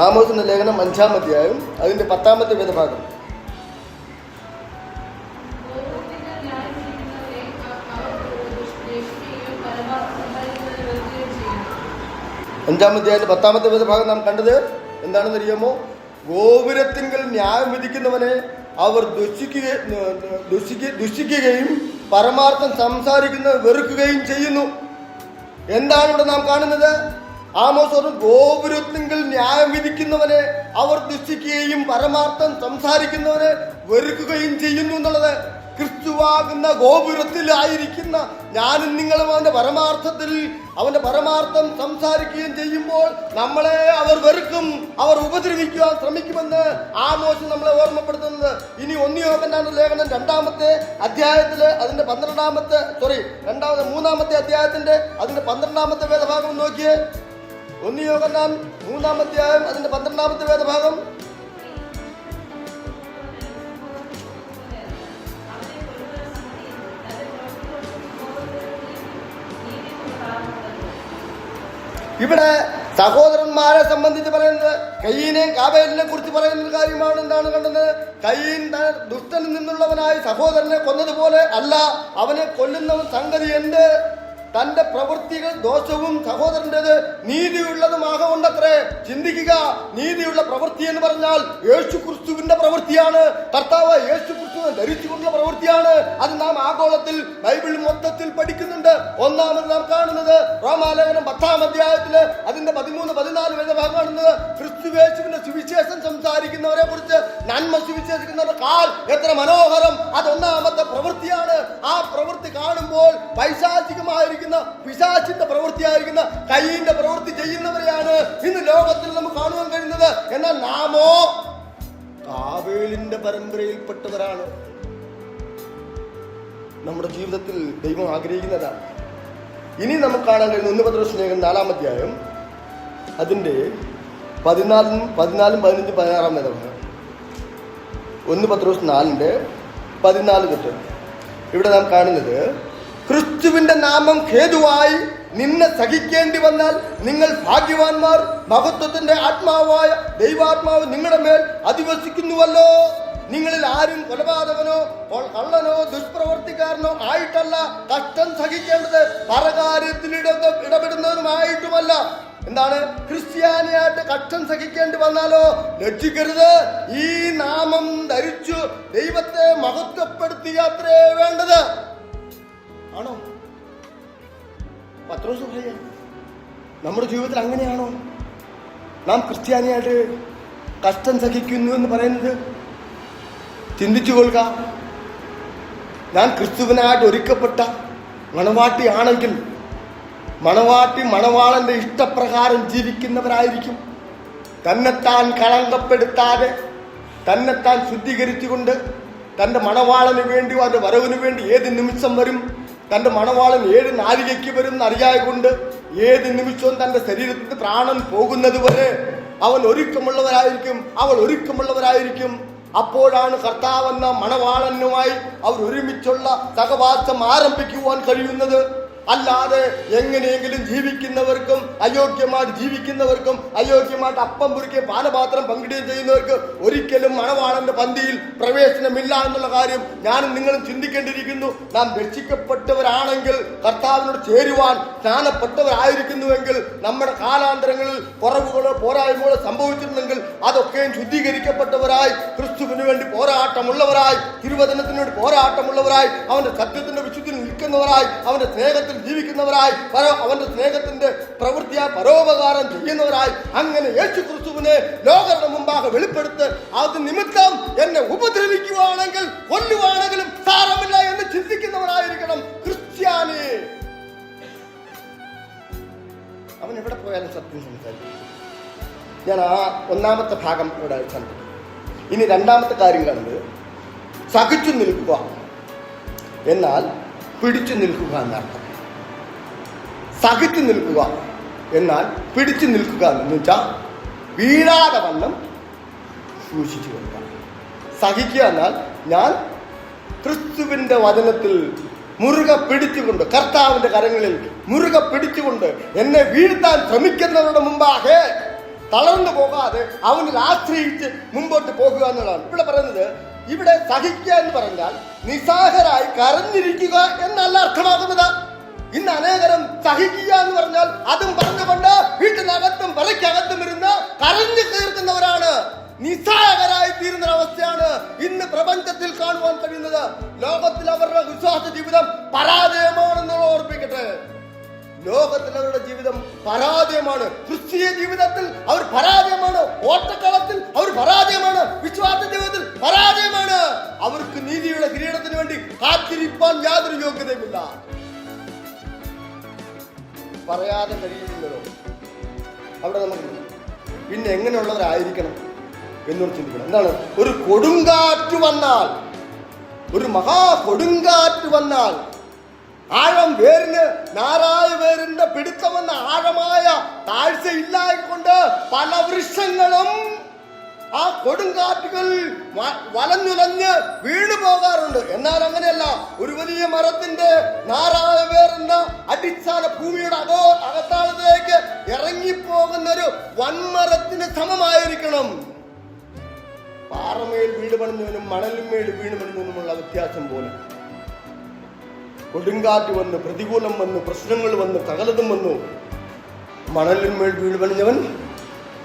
ആമോസിന്റെ ലേഖനം 5-ാം അധ്യായം അതിന്റെ 10-ാമത്തെ വേദഭാഗം. അഞ്ചാം അധ്യായത്തിന്റെ 10-ാമത്തെ വേദഭാഗം നാം കണ്ടത് എന്താണെന്ന് അറിയാമോ? ഗോപുരത്തിങ്കൽ ന്യായം വിധിക്കുന്നവനെ അവർ ദുഷിക്കുകയും പരമാർത്ഥം സംസാരിക്കുന്നത് വെറുക്കുകയും ചെയ്യുന്നു. എന്താണ് ഇവിടെ നാം കാണുന്നത്? ആമോസ് പറഞ്ഞു, ഗോപുരത്തിങ്കൽ ന്യായം വിധിക്കുന്നവനെ അവർ ദുഷിക്കുകയും പരമാർത്ഥം സംസാരിക്കുന്നവനെ വെറുക്കുകയും ചെയ്യുന്നു എന്നുള്ളത്. ക്രിസ്തുവാകുന്ന ഗോപുരത്തിലായിരിക്കുന്ന ഞാനും നിങ്ങളും അവന്റെ പരമാർത്ഥം സംസാരിക്കുകയും ചെയ്യുമ്പോൾ നമ്മളെ അവർ വെറുക്കും, അവർ ഉപദ്രവിക്കുവാൻ ശ്രമിക്കുമെന്ന് ആമോസ് നമ്മളെ ഓർമ്മപ്പെടുത്തുന്നത്. ഇനി 1 യോഹന്നാന്റെ ലേഖനം 2-ാമത്തെ അധ്യായത്തില് അതിന്റെ 3-ാമത്തെ അധ്യായത്തിന്റെ അതിന്റെ 12-ാമത്തെ വേദഭാഗം നോക്കിയേ. 1 യോഹന്നാൻ 3-ാം അധ്യായം അതിന്റെ 12-ാമത്തെ വേദഭാഗം. ഇവിടെ സഹോദരന്മാരെ സംബന്ധിച്ച് പറയുന്നത് കയീനെയും കാബേലിനെ കുറിച്ച് പറയുന്ന കാര്യമാണ്. എന്താണ് കണ്ടത്? കയീൻ ദുഷ്ടനിൽ നിന്നുള്ളവനായി സഹോദരനെ കൊന്നതുപോലെ അല്ല, അവനെ കൊല്ലുന്നവൻ സംഗതി എന്ത്? തന്റെ പ്രവൃത്തികൾ ദോഷവും സഹോദരൻ്റെത് നീതിയുള്ളതുമാകൊണ്ടത്രേ. ചിന്തിക്കുക, നീതിയുള്ള പ്രവൃത്തി എന്ന് പറഞ്ഞാൽ യേശു ക്രിസ്തുവിന്റെ പ്രവൃത്തിയാണ്. കർത്താവ് യേശു ക്രിസ്തുവിനെ ധരിച്ചുകൊണ്ടുള്ള പ്രവൃത്തിയാണ്. അത് നാം ആഗോളത്തിൽ ബൈബിൾ മൊത്തത്തിൽ പഠിക്കുന്നുണ്ട്. ഒന്നാമത് നാം കാണുന്നത് റോമാലേഖനം 10-ാം അധ്യായത്തില് അതിന്റെ 13-14 വേദഭാഗം കാണുന്നത് ക്രിസ്തുയേശുവിന്റെ സുവിശേഷം സംസാരിക്കുന്നവരെ കുറിച്ച്, നന്മ സുവിശേഷിക്കുന്നവരുടെ കാൽ എത്ര മനോഹരം. അത് ഒന്നാമത്തെ പ്രവൃത്തിയാണ്. ആ പ്രവൃത്തി കാണുമ്പോൾ പിശാചിന്റെ പ്രവൃത്തിയായിരിക്കുന്ന കയ്യിന്റെ പ്രവൃത്തി ചെയ്യുന്നവരെയാണ് ഇന്ന് ലോകത്തിൽ നമുക്ക് കാണുവാൻ കഴിയുന്നത്. എന്നാൽ നാമോ കാബേലിന്റെ പരമ്പരയിൽപ്പെട്ടവരാണ്. നമ്മുടെ ജീവിതത്തിൽ ദൈവം ആഗ്രഹിക്കുന്നതാണ്. ഇനി നമുക്ക് കാണാൻ കഴിയുന്ന 1 പത്രോസ് ലേഖനം 4-ാം അധ്യായം അതിന്റെ 14, 15, 16 വേദഭാഗം. 1 പത്രോസ് 4-ന്റെ 14 തൊട്ട് ഇവിടെ നാം കാണുന്നത്, ക്രിസ്തുവിന്റെ നാമം ഹേതുവായി നിന്നെ സഹിക്കേണ്ടി വന്നാൽ നിങ്ങൾ ഭാഗ്യവാന്മാർ. മഹത്വത്തിന്റെ ആത്മാവായ ദൈവാത്മാവ് നിങ്ങളുടെ മേൽ അധിവസിക്കുന്നുവല്ലോ. നിങ്ങളിൽ ആരും കൊലപാതകനോ കള്ളനോ ദുഷ്പ്രവർത്തിക്കാരനോ ആയിട്ടല്ല കഷ്ടം സഹിക്കേണ്ടത്, പരകാര്യത്തിൽ ഇടപെടുന്നതിനുമായിട്ടുമല്ല. എന്താണ്? ക്രിസ്ത്യാനിയായിട്ട് കഷ്ടം സഹിക്കേണ്ടി വന്നാലോ ലജ്ജിക്കരുത്. ഈ നാമം ധരിച്ചു ദൈവത്തെ മഹത്വപ്പെടുത്തുക അത്രേ വേണ്ടത്. ആണോ പത്രോസ് ഭയ? നമ്മുടെ ജീവിതത്തിൽ അങ്ങനെയാണോ? നാം ക്രിസ്ത്യാനിയായിട്ട് കഷ്ടം സഹിക്കുന്നു എന്ന് പറയുന്നത്? ചിന്തിച്ചു കൊള്ളുക. ഞാൻ ക്രിസ്തുവിനായിട്ട് ഒരുക്കപ്പെട്ട മണവാട്ടി ആണെങ്കിൽ മണവാളന്റെ ഇഷ്ടപ്രകാരം ജീവിക്കുന്നവരായിരിക്കും. തന്നെത്താൻ കളങ്കപ്പെടുത്താതെ തന്നെത്താൻ ശുദ്ധീകരിച്ചുകൊണ്ട് തന്റെ മണവാളന് വേണ്ടി അവന്റെ വരവിന് വേണ്ടി ഏത് നിമിഷം വരും, തന്റെ മണവാളൻ 7 നാഴികയ്ക്ക് വരും എന്നറിയാകൊണ്ട് ഏത് നിമിഷവും തന്റെ ശരീരത്തിൽ പ്രാണൻ പോകുന്നത് വരെ അവൻ ഒരുക്കമുള്ളവരായിരിക്കും, അവൾ ഒരുക്കമുള്ളവരായിരിക്കും. അപ്പോഴാണ് കർത്താവെന്ന മണവാളനുമായി അവർ ഒരുമിച്ചുള്ള സഹവാസം ആരംഭിക്കുവാൻ കഴിയുന്നത്. അല്ലാതെ എങ്ങനെയെങ്കിലും ജീവിക്കുന്നവർക്കും അയോഗ്യമായിട്ട് അപ്പം പൊരിക്കുകയും പാനപാത്രം പങ്കിടുകയും ചെയ്യുന്നവർക്ക് ഒരിക്കലും മണവാളന്റെ പന്തിയിൽ പ്രവേശനമില്ല എന്നുള്ള കാര്യം ഞാനും നിങ്ങളും ചിന്തിക്കേണ്ടിയിരിക്കുന്നു. നാം രക്ഷിക്കപ്പെട്ടവരാണെങ്കിൽ, കർത്താവിനോട് ചേരുവാൻ സ്നാനപ്പെട്ടവരായിരിക്കുന്നുവെങ്കിൽ, നമ്മുടെ കാലാന്തരങ്ങളിൽ കുറവുകളോ പോരായ്മകളോ സംഭവിച്ചിരുന്നെങ്കിൽ അതൊക്കെയും ശുദ്ധീകരിക്കപ്പെട്ടവരായി, ക്രിസ്തുവിന് വേണ്ടി പോരാട്ടമുള്ളവരായി, തിരുവചനത്തിന് വേണ്ടി പോരാട്ടമുള്ളവരായി, അവന്റെ സത്യത്തിന്റെ വിശുദ്ധിയിൽ നിൽക്കുന്നവരായി, അവന്റെ സ്നേഹത്തിൽ ജീവിക്കുന്നവരായി, അവന്റെ സ്നേഹത്തിന്റെ പ്രവൃത്തിയായി പരോപകാരം ചെയ്യുന്നവരായി, അങ്ങനെ യേശു ക്രിസ്തുവിനെ ലോകരുടെ മുമ്പാകെ വെളിപ്പെടുത്ത് അത് നിമിത്തം എന്നെ ഉപദ്രവിക്കുവാണെങ്കിൽ കൊല്ലുവാണെങ്കിലും സാരമില്ല എന്ന് ചിന്തിക്കുന്നവരായിരിക്കണം ക്രിസ്ത്യാനി. അവൻ എവിടെ പോയാലും സത്യം സംസാരിക്കും. ഞാൻ ആ 1-ാമത്തെ ഭാഗം ഇവിടെ കണ്ടു. ഇനി 2-ാമത്തെ കാര്യം കണ്ടത് സഹിച്ചു നിൽക്കുക എന്നാൽ പിടിച്ചു നിൽക്കുക എന്നർത്ഥം. സഹിച്ചു നിൽക്കുക എന്നാൽ പിടിച്ചു നിൽക്കുക എന്ന് വെച്ചാൽ വീഴാതെ വണ്ണം സൂക്ഷിച്ചു കൊള്ളുക. സഹിക്കുക എന്നാൽ ഞാൻ ക്രിസ്തുവിന്റെ വചനത്തിൽ മുറുകെ പിടിച്ചുകൊണ്ട്, കർത്താവിന്റെ കരങ്ങളിൽ മുറുകെ പിടിച്ചുകൊണ്ട് എന്നെ വീഴ്ത്താൻ ശ്രമിക്കുന്നവരുടെ മുമ്പാകെ തളർന്നു പോകാതെ അവനിൽ ആശ്രയിച്ച് മുമ്പോട്ട് പോകുക എന്നുള്ളതാണ് ഇവിടെ പറയുന്നത്. ഇവിടെ സഹിക്കുക എന്ന് പറഞ്ഞാൽ നിസ്സഹായരായി കരഞ്ഞിരിക്കുക എന്നല്ല അർത്ഥമാക്കുന്നത്. ഇന്ന് അനേകരും സഹിക്കുക എന്ന് പറഞ്ഞാൽ അതും പറഞ്ഞുകൊണ്ട് വീട്ടിനകത്തും വലയ്ക്കകത്തും ഇരുന്ന് കരഞ്ഞു തീർക്കുന്നവരാണ്. നീ ജീവിതം പരാജയമാണെന്ന് ഓർപ്പിക്കട്ടെ. ലോകത്തിൽ അവരുടെ ജീവിതം പരാജയമാണ്. ക്രിസ്തീയ ജീവിതത്തിൽ അവർ പരാജയമാണ്. ഓട്ടക്കളത്തിൽ അവർ പരാജയമാണ്. വിശ്വാസ ജീവിതത്തിൽ പരാജയമാണ്. അവർക്ക് നീതിയുടെ കിരീടത്തിന് വേണ്ടി കാത്തിരിപ്പാൻ യാതൊരു യോഗ്യതയുമില്ല. പറയാതെ കഴിയുന്നതോ അവിടെ നമുക്ക് പിന്നെ എങ്ങനെയുള്ളവരായിരിക്കണം എന്നോട് ചിന്തിക്കണം. എന്താണ്? ഒരു കൊടുങ്കാറ്റ് വന്നാൽ, ഒരു മഹാ കൊടുങ്കാറ്റ് വന്നാൽ ആഴം വേരിന് നാരായ വേരിന്റെ പിടുത്തമെന്ന ആഴമായ താഴ്ച ഇല്ലായിക്കൊണ്ട് പല വൃക്ഷങ്ങളും ആ കൊടുങ്കാറ്റുകൾ വലഞ്ഞുലഞ്ഞ് വീണു പോകാറുണ്ട്. എന്നാൽ അങ്ങനെയല്ല. ഒരു വലിയ മരത്തിന്റെ നാരായ വേരെന്ന അടിസ്ഥാന ഭൂമിയുടെ അകത്താളത്തിലേക്ക് ഇറങ്ങിപ്പോകുന്ന ഒരു വൻമരത്തിന് സമമായിരിക്കണം. പാറമേൽ വീട് പണിഞ്ഞവനും മണലിന്മേൽ വീണ് പണിഞ്ഞവനുമുള്ള വ്യത്യാസം പോലെ കൊടുങ്കാറ്റ് വന്ന്, പ്രതികൂലം വന്ന്, പ്രശ്നങ്ങൾ വന്ന്, സകലതും വന്നു. മണലിന്മേൽ വീട് പണിഞ്ഞവൻ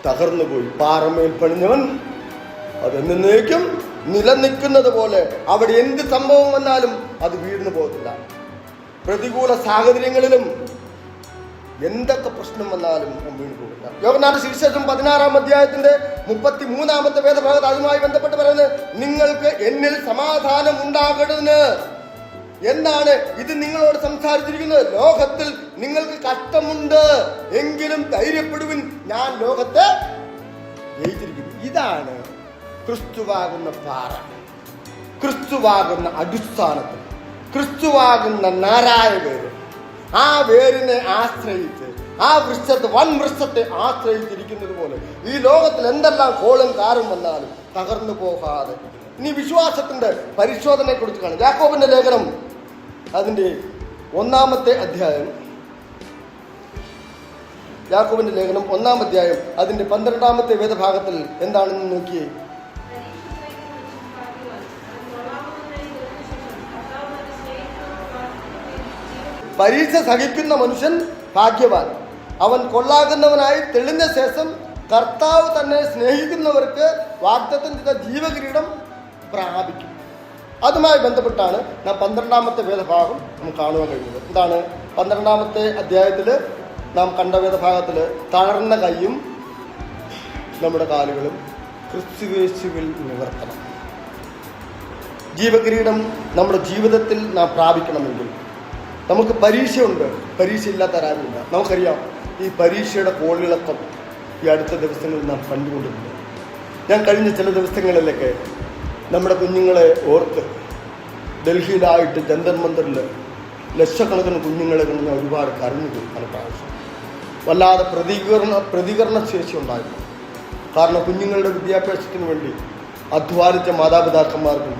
തകർന്നു പോയി. പാറമേൽ പണിഞ്ഞവൻ അതെന്നേക്കും നിലനിൽക്കുന്നത് പോലെ അവിടെ എന്ത് സംഭവം വന്നാലും അത് വീഴ്ന്നു പോകത്തില്ല. പ്രതികൂല സാഹചര്യങ്ങളിലും എന്തൊക്കെ പ്രശ്നം വന്നാലും വീണു പോകില്ല. യോഹന്നാന്റെ സുവിശേഷം 16-ാം അധ്യായത്തിന്റെ 33-ാമത്തെ വേദഭാഗത്ത് അതുമായി ബന്ധപ്പെട്ട് പറയുന്നത്, നിങ്ങൾക്ക് എന്നിൽ സമാധാനം ഉണ്ടാകരുതെന്ന് എന്നാണ് ഇത് നിങ്ങളോട് സംസാരിച്ചിരിക്കുന്നത്. ലോകത്തിൽ നിങ്ങൾക്ക് കഷ്ടമുണ്ട്, എങ്കിലും ധൈര്യപ്പെടുവിൻ, ഞാൻ ലോകത്തെ ജയിച്ചിരിക്കുന്നു. ഇതാണ് ക്രിസ്തുവാകുന്ന പാറ, ക്രിസ്തുവാകുന്ന അടിസ്ഥാനത്തിൽ, ക്രിസ്തുവാകുന്ന നാരായ വേര്. ആ വേരിനെ ആശ്രയിച്ച്, ആ വൃക്ഷത്തെ, വൻ വൃക്ഷത്തെ ആശ്രയിച്ചിരിക്കുന്നത് പോലെ ഈ ലോകത്തിൽ എന്തെല്ലാം കോളും കാറും വന്നാലും തകർന്നു പോകാതെ. ഇനി വിശ്വാസത്തിന്റെ പരിശോധനയെ കുറിച്ച് കാണാം. യാക്കോബിന്റെ ലേഖനം അതിന്റെ 1-ാമത്തെ അധ്യായം, യാക്കോബിന്റെ ലേഖനം 1-ാം അധ്യായം അതിന്റെ 12-ാമത്തെ വേദഭാഗത്തിൽ എന്താണെന്ന് നോക്കിയേ. പരീക്ഷ സഹിക്കുന്ന മനുഷ്യൻ ഭാഗ്യവാൻ, അവൻ കൊള്ളാകുന്നവനായി തെളിഞ്ഞ ശേഷം കർത്താവ് തന്നെ സ്നേഹിക്കുന്നവർക്ക് വാഗ്ദത്തം ചെയ്ത ജീവകിരീടം പ്രാപിക്കും. അതുമായി ബന്ധപ്പെട്ടാണ് നാം 12-ാമത്തെ വേദഭാഗം നമുക്ക് കാണുവാൻ കഴിയുന്നത്. എന്താണ് 12-ാമത്തെ അധ്യായത്തിൽ നാം കണ്ട വേദഭാഗത്തിൽ, തളർന്ന കൈയും നമ്മുടെ കാലുകളും ക്രിസ്തുയേശുവിൽ നിവർത്തണം. ജീവകിരീടം നമ്മുടെ ജീവിതത്തിൽ നാം പ്രാപിക്കണമെങ്കിൽ നമുക്ക് പരീക്ഷയുണ്ട്. പരീക്ഷയില്ലാത്തവരാരുമില്ല. നമുക്കറിയാം ഈ പരീക്ഷയുടെ കോളിളക്കം ഈ അടുത്ത ദിവസങ്ങളിൽ നാം കണ്ടുകൊണ്ടിരുന്നു. ഞാൻ കഴിഞ്ഞ ചില ദിവസങ്ങളിലൊക്കെ നമ്മുടെ കുഞ്ഞുങ്ങളെ ഓർത്ത് ഡൽഹിയിലായിട്ട് ജന്തർ മന്ദിറിൽ ലക്ഷക്കണക്കിന് കുഞ്ഞുങ്ങളെ കൊണ്ട് ഞാൻ ഒരുപാട് കരഞ്ഞു. പല പ്രാവശ്യം വല്ലാതെ പ്രതികരണ ശേഷി ഉണ്ടായിരുന്നു. കാരണം കുഞ്ഞുങ്ങളുടെ വിദ്യാഭ്യാസത്തിന് വേണ്ടി അധ്വാനിച്ച മാതാപിതാക്കന്മാർക്കും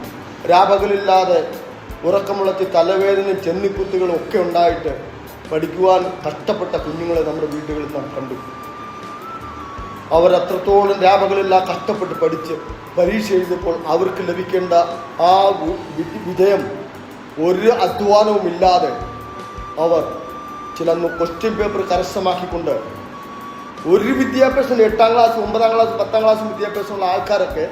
രാപകലില്ലാതെ ഉറക്കമുളച്ച് തലവേദനയും ചെന്നിക്കുത്തുകളും ഒക്കെ ഉണ്ടായിട്ട് പഠിക്കുവാൻ കഷ്ടപ്പെട്ട കുഞ്ഞുങ്ങളെ നമ്മുടെ വീടുകളിൽ നാം കണ്ടു. അവരത്രത്തോളം രാപകലില്ല കഷ്ടപ്പെട്ട് പഠിച്ച് പരീക്ഷ എഴുതിയപ്പോൾ അവർക്ക് ലഭിക്കേണ്ട ആ വിജയം ഒരു അധ്വാനവും ഇല്ലാതെ അവർ ചില ക്വസ്റ്റ്യൻ പേപ്പർ കരസ്ഥമാക്കിക്കൊണ്ട് ഒരു വിദ്യാഭ്യാസം 8-ാം ക്ലാസ് 9-ാം ക്ലാസ് 10-ാം ക്ലാസ് വിദ്യാഭ്യാസമുള്ള ആൾക്കാരൊക്കെ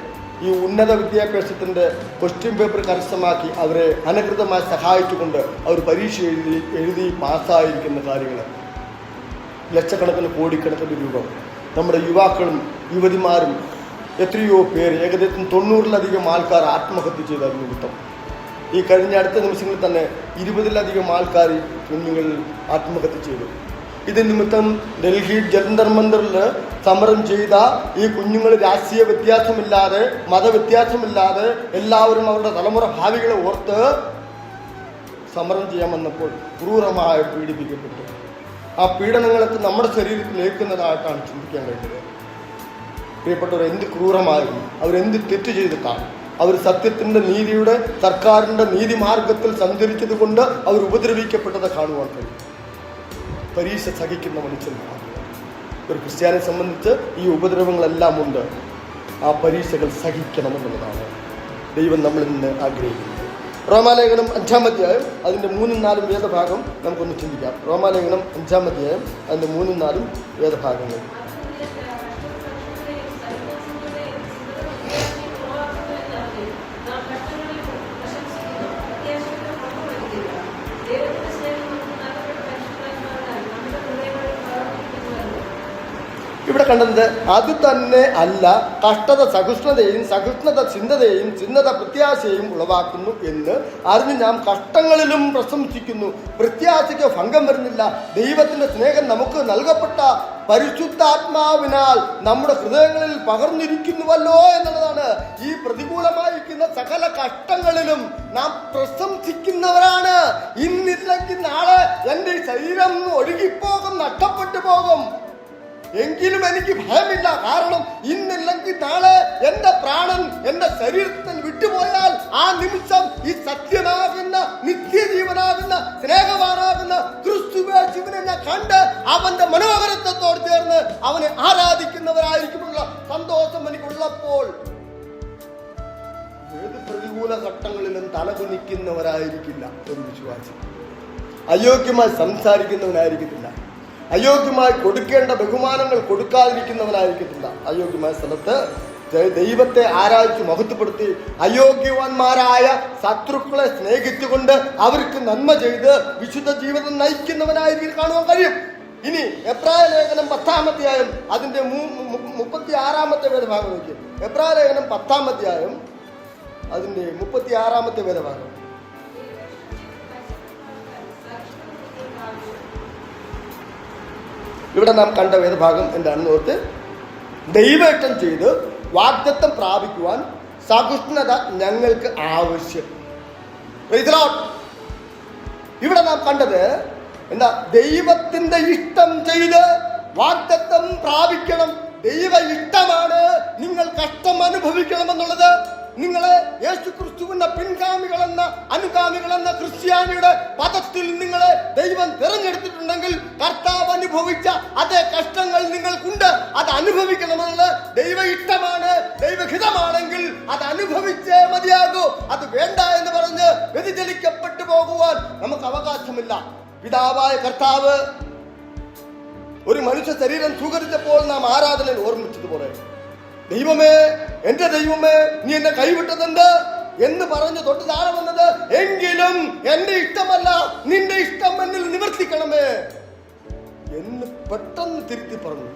ഈ ഉന്നത വിദ്യാഭ്യാസത്തിൻ്റെ ക്വസ്റ്റ്യൻ പേപ്പർ കരസ്ഥമാക്കി അവരെ അനധികൃതമായി സഹായിച്ചുകൊണ്ട് അവർ പരീക്ഷ എഴുതി പാസ്സായിരിക്കുന്ന കാര്യങ്ങൾ ലക്ഷക്കണക്കിന് കോടിക്കണക്കിന് രൂപ നമ്മുടെ യുവാക്കളും യുവതിമാരും എത്രയോ പേര്, ഏകദേശം 90-ലധികം ആൾക്കാർ ആത്മഹത്യ ചെയ്ത നിമിത്തം ഈ കഴിഞ്ഞ അടുത്ത നിമിഷങ്ങളിൽ തന്നെ 20-ലധികം ആൾക്കാർ കുഞ്ഞുങ്ങളിൽ ആത്മഹത്യ ചെയ്തു. ഇത് നിമിത്തം ഡൽഹി ജന്തർ മന്ദിറിൽ സമരം ചെയ്ത ഈ കുഞ്ഞുങ്ങൾ രാഷ്ട്രീയ വ്യത്യാസമില്ലാതെ, മതവ്യത്യാസമില്ലാതെ എല്ലാവരും അവരുടെ തലമുറ ഭാവികളെ ഓർത്ത് സമരം ചെയ്യാൻ വന്നപ്പോൾ ക്രൂരമായി പീഡിപ്പിക്കപ്പെട്ടു. ആ പീഡനങ്ങളൊക്കെ നമ്മുടെ ശരീരത്തിൽ ഏൽക്കുന്നതായിട്ടാണ് ചിന്തിക്കാൻ കഴിഞ്ഞത്. പ്രിയപ്പെട്ടവർ, എന്ത് ക്രൂരമായിരുന്നു, അവരെന്ത് തെറ്റ് ചെയ്തിട്ടാണ്. അവർ സത്യത്തിൻ്റെ നീതിയുടെ സർക്കാരിൻ്റെ നീതിമാർഗത്തിൽ സഞ്ചരിച്ചത് കൊണ്ട് അവർ ഉപദ്രവിക്കപ്പെട്ടത് കാണുവാൻ കഴിയും. പരീക്ഷ സഹിക്കുന്ന മനുഷ്യന്മാർ ഒരു ക്രിസ്ത്യാനിയെ സംബന്ധിച്ച് ഈ ഉപദ്രവങ്ങളെല്ലാം ഉണ്ട്. ആ പരീക്ഷകൾ സഹിക്കണമെന്നുള്ളതാണ് ദൈവം നമ്മളിൽ നിന്ന് ആഗ്രഹിക്കുന്നത്. റോമാലേഖനം 5-ാം അധ്യായം അതിൻ്റെ 3-4 വേദഭാഗം നമുക്കൊന്ന് ചിന്തിക്കാം. റോമാലേഖനം 5-ാം അധ്യായം അതിൻ്റെ 3-4 വേദഭാഗങ്ങൾ. ഇവിടെ കണ്ടത് അത് തന്നെ അല്ല, കഷ്ടത സഹിഷ്ണുതയും സഹിഷ്ണുത ചിന്തതയും ചിന്തത പ്രത്യാശയും ഉളവാക്കുന്നു എന്ന് അറിഞ്ഞ് നാം കഷ്ടങ്ങളിലും പ്രശംസിക്കുന്നു. പ്രത്യാശയ്ക്ക് ഭംഗം വരുന്നില്ല. ദൈവത്തിന്റെ സ്നേഹം നമുക്ക് നൽകപ്പെട്ട പരിശുദ്ധാത്മാവിനാൽ നമ്മുടെ ഹൃദയങ്ങളിൽ പകർന്നിരിക്കുന്നുവല്ലോ എന്നുള്ളതാണ്. ഈ പ്രതികൂലമായിരിക്കുന്ന സകല കഷ്ടങ്ങളിലും നാം പ്രശംസിക്കുന്നവരാണ്. ഇന്നില്ലെങ്കിൽ നാളെ എൻ്റെ ശരീരം ഒഴുകിപ്പോകും, നഷ്ടപ്പെട്ടു പോകും. എങ്കിലും എനിക്ക് ഭയമില്ല. കാരണം ഇന്നില്ലെങ്കിൽ നാളെ എന്റെ പ്രാണൻ എന്റെ ശരീരത്തിൽ വിട്ടുപോയാൽ ആ നിമിഷം ഈ സത്യനാകുന്ന നിത്യജീവനാകുന്ന സ്നേഹവാനാകുന്ന ക്രിസ്തുവിനെ ഞാൻ കണ്ട് അവന്റെ മനോഹരത്വത്തോട് ചേർന്ന് അവനെ ആരാധിക്കുന്നവരായിരിക്കുമുള്ള സന്തോഷം എനിക്കുള്ളപ്പോൾ ഏത് പ്രതികൂല ഘട്ടങ്ങളിലും തലകുനിക്കുന്നവരായിരിക്കില്ല ഒരു വിശ്വാസി. അയോഗ്യമായി സംസാരിക്കുന്നവനായിരിക്കത്തില്ല. അയോഗ്യമായി കൊടുക്കേണ്ട ബഹുമാനങ്ങൾ കൊടുക്കാതിരിക്കുന്നവനായിരിക്കത്തില്ല. അയോഗ്യമായ സ്ഥലത്ത് ദൈവത്തെ ആരാധിച്ച് മഹത്വപ്പെടുത്തി അയോഗ്യവാന്മാരായ ശത്രുക്കളെ സ്നേഹിച്ചുകൊണ്ട് അവർക്ക് നന്മ ചെയ്ത് വിശുദ്ധ ജീവിതം നയിക്കുന്നവനായിരിക്കും കാണുവാൻ കഴിയും. ഇനി എബ്രായ ലേഖനം 10-ാം അധ്യായം അതിന്റെ 36-ാമത്തെ വേദഭാഗം നോക്കി. എബ്രായ ലേഖനം 10-ാം അധ്യായം അതിന്റെ 36-ാമത്തെ വേദഭാഗം. ഇവിടെ നാം കണ്ട വേദഭാഗം എന്താണെന്ന് ഓർത്ത്, ദൈവേഷ്ടം ചെയ്ത് വാഗ്ദത്തം പ്രാപിക്കുവാൻ സഹിഷ്ണുത ഞങ്ങൾക്ക് ആവശ്യം. ഇവിടെ നാം കണ്ടത് എന്താ? ദൈവത്തിന്റെ ഇഷ്ടം ചെയ്ത് വാഗ്ദത്തം പ്രാപിക്കണം. ദൈവ ഇഷ്ടമാണ് നിങ്ങൾ കഷ്ടം അനുഭവിക്കണമെന്നുള്ളത്. നിങ്ങളെ യേശു ക്രിസ്തുവിന്റെ പിൻഗാമികളെന്ന അനുഗാമികളെന്ന ക്രിസ്ത്യാനിയുടെ പദത്തിൽ നിങ്ങളെ ദൈവം തിരഞ്ഞെടുത്തിട്ടുണ്ടെങ്കിൽ കർത്താവ് അനുഭവിച്ച അതേ കഷ്ടങ്ങൾ നിങ്ങൾക്കുണ്ട്. അത് അനുഭവിക്കണമെന്നുള്ളത് ദൈവ ഇഷ്ടമാണ്. ദൈവഹിതമാണെങ്കിൽ അത് അനുഭവിച്ചേ മതിയാകൂ. അത് വേണ്ട എന്ന് പറഞ്ഞ് വ്യതിചലിക്കപ്പെട്ടു പോകുവാൻ നമുക്ക് അവകാശമില്ല. പിതാവായ കർത്താവ് ഒരു മനുഷ്യ ശരീരം സ്വീകരിച്ചപ്പോൾ നാം ആരാധനയിൽ ഓർമ്മിച്ചതുപോലെ, ദൈവമേ, എന്റെ ദൈവമേ, നീ എന്നെ കൈവിട്ടതുണ്ട് എന്ന് പറഞ്ഞ് തൊട്ട് താഴെ വന്നത്, എങ്കിലും എന്റെ ഇഷ്ടമല്ല നിന്റെ ഇഷ്ടം എന്നിൽ നിവർത്തിക്കണമേ എന്ന് പെട്ടെന്ന് തിരുത്തി പറഞ്ഞു.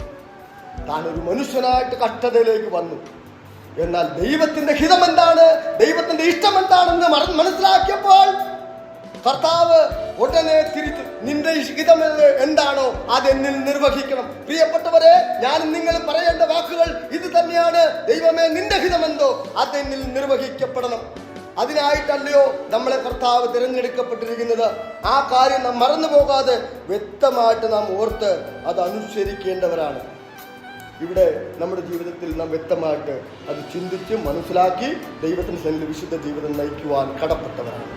താൻ ഒരു മനുഷ്യനായിട്ട് കഷ്ടതയിലേക്ക് വന്നു. എന്നാൽ ദൈവത്തിന്റെ ഹിതം എന്താണ്, ദൈവത്തിന്റെ ഇഷ്ടം എന്താണെന്ന് മനസ്സിലാക്കിയപ്പോൾ കർത്താവ് ഉടനെ തിരിച്ചു, നിന്റെ ഹിതം എന്താണോ അതെന്നിൽ നിർവഹിക്കണം. പ്രിയപ്പെട്ടവരെ, ഞാൻ നിങ്ങൾ പറയേണ്ട വാക്കുകൾ ഇത് തന്നെയാണ്. ദൈവമേ, നിന്റെ ഹിതമെന്തോ അതെന്നിൽ നിർവഹിക്കപ്പെടണം. അതിനായിട്ടല്ലയോ നമ്മളെ കർത്താവ് തിരഞ്ഞെടുക്കപ്പെട്ടിരിക്കുന്നത്. ആ കാര്യം നാം മറന്നു പോകാതെ വ്യക്തമായിട്ട് നാം ഓർത്ത് അത് അനുസരിക്കേണ്ടവരാണ്. ഇവിടെ നമ്മുടെ ജീവിതത്തിൽ നാം വ്യക്തമായിട്ട് അത് ചിന്തിച്ച് മനസ്സിലാക്കി ദൈവത്തിന് സന്നിധിയിൽ വിശുദ്ധ ജീവിതം നയിക്കുവാൻ കടപ്പെട്ടവരാണ്.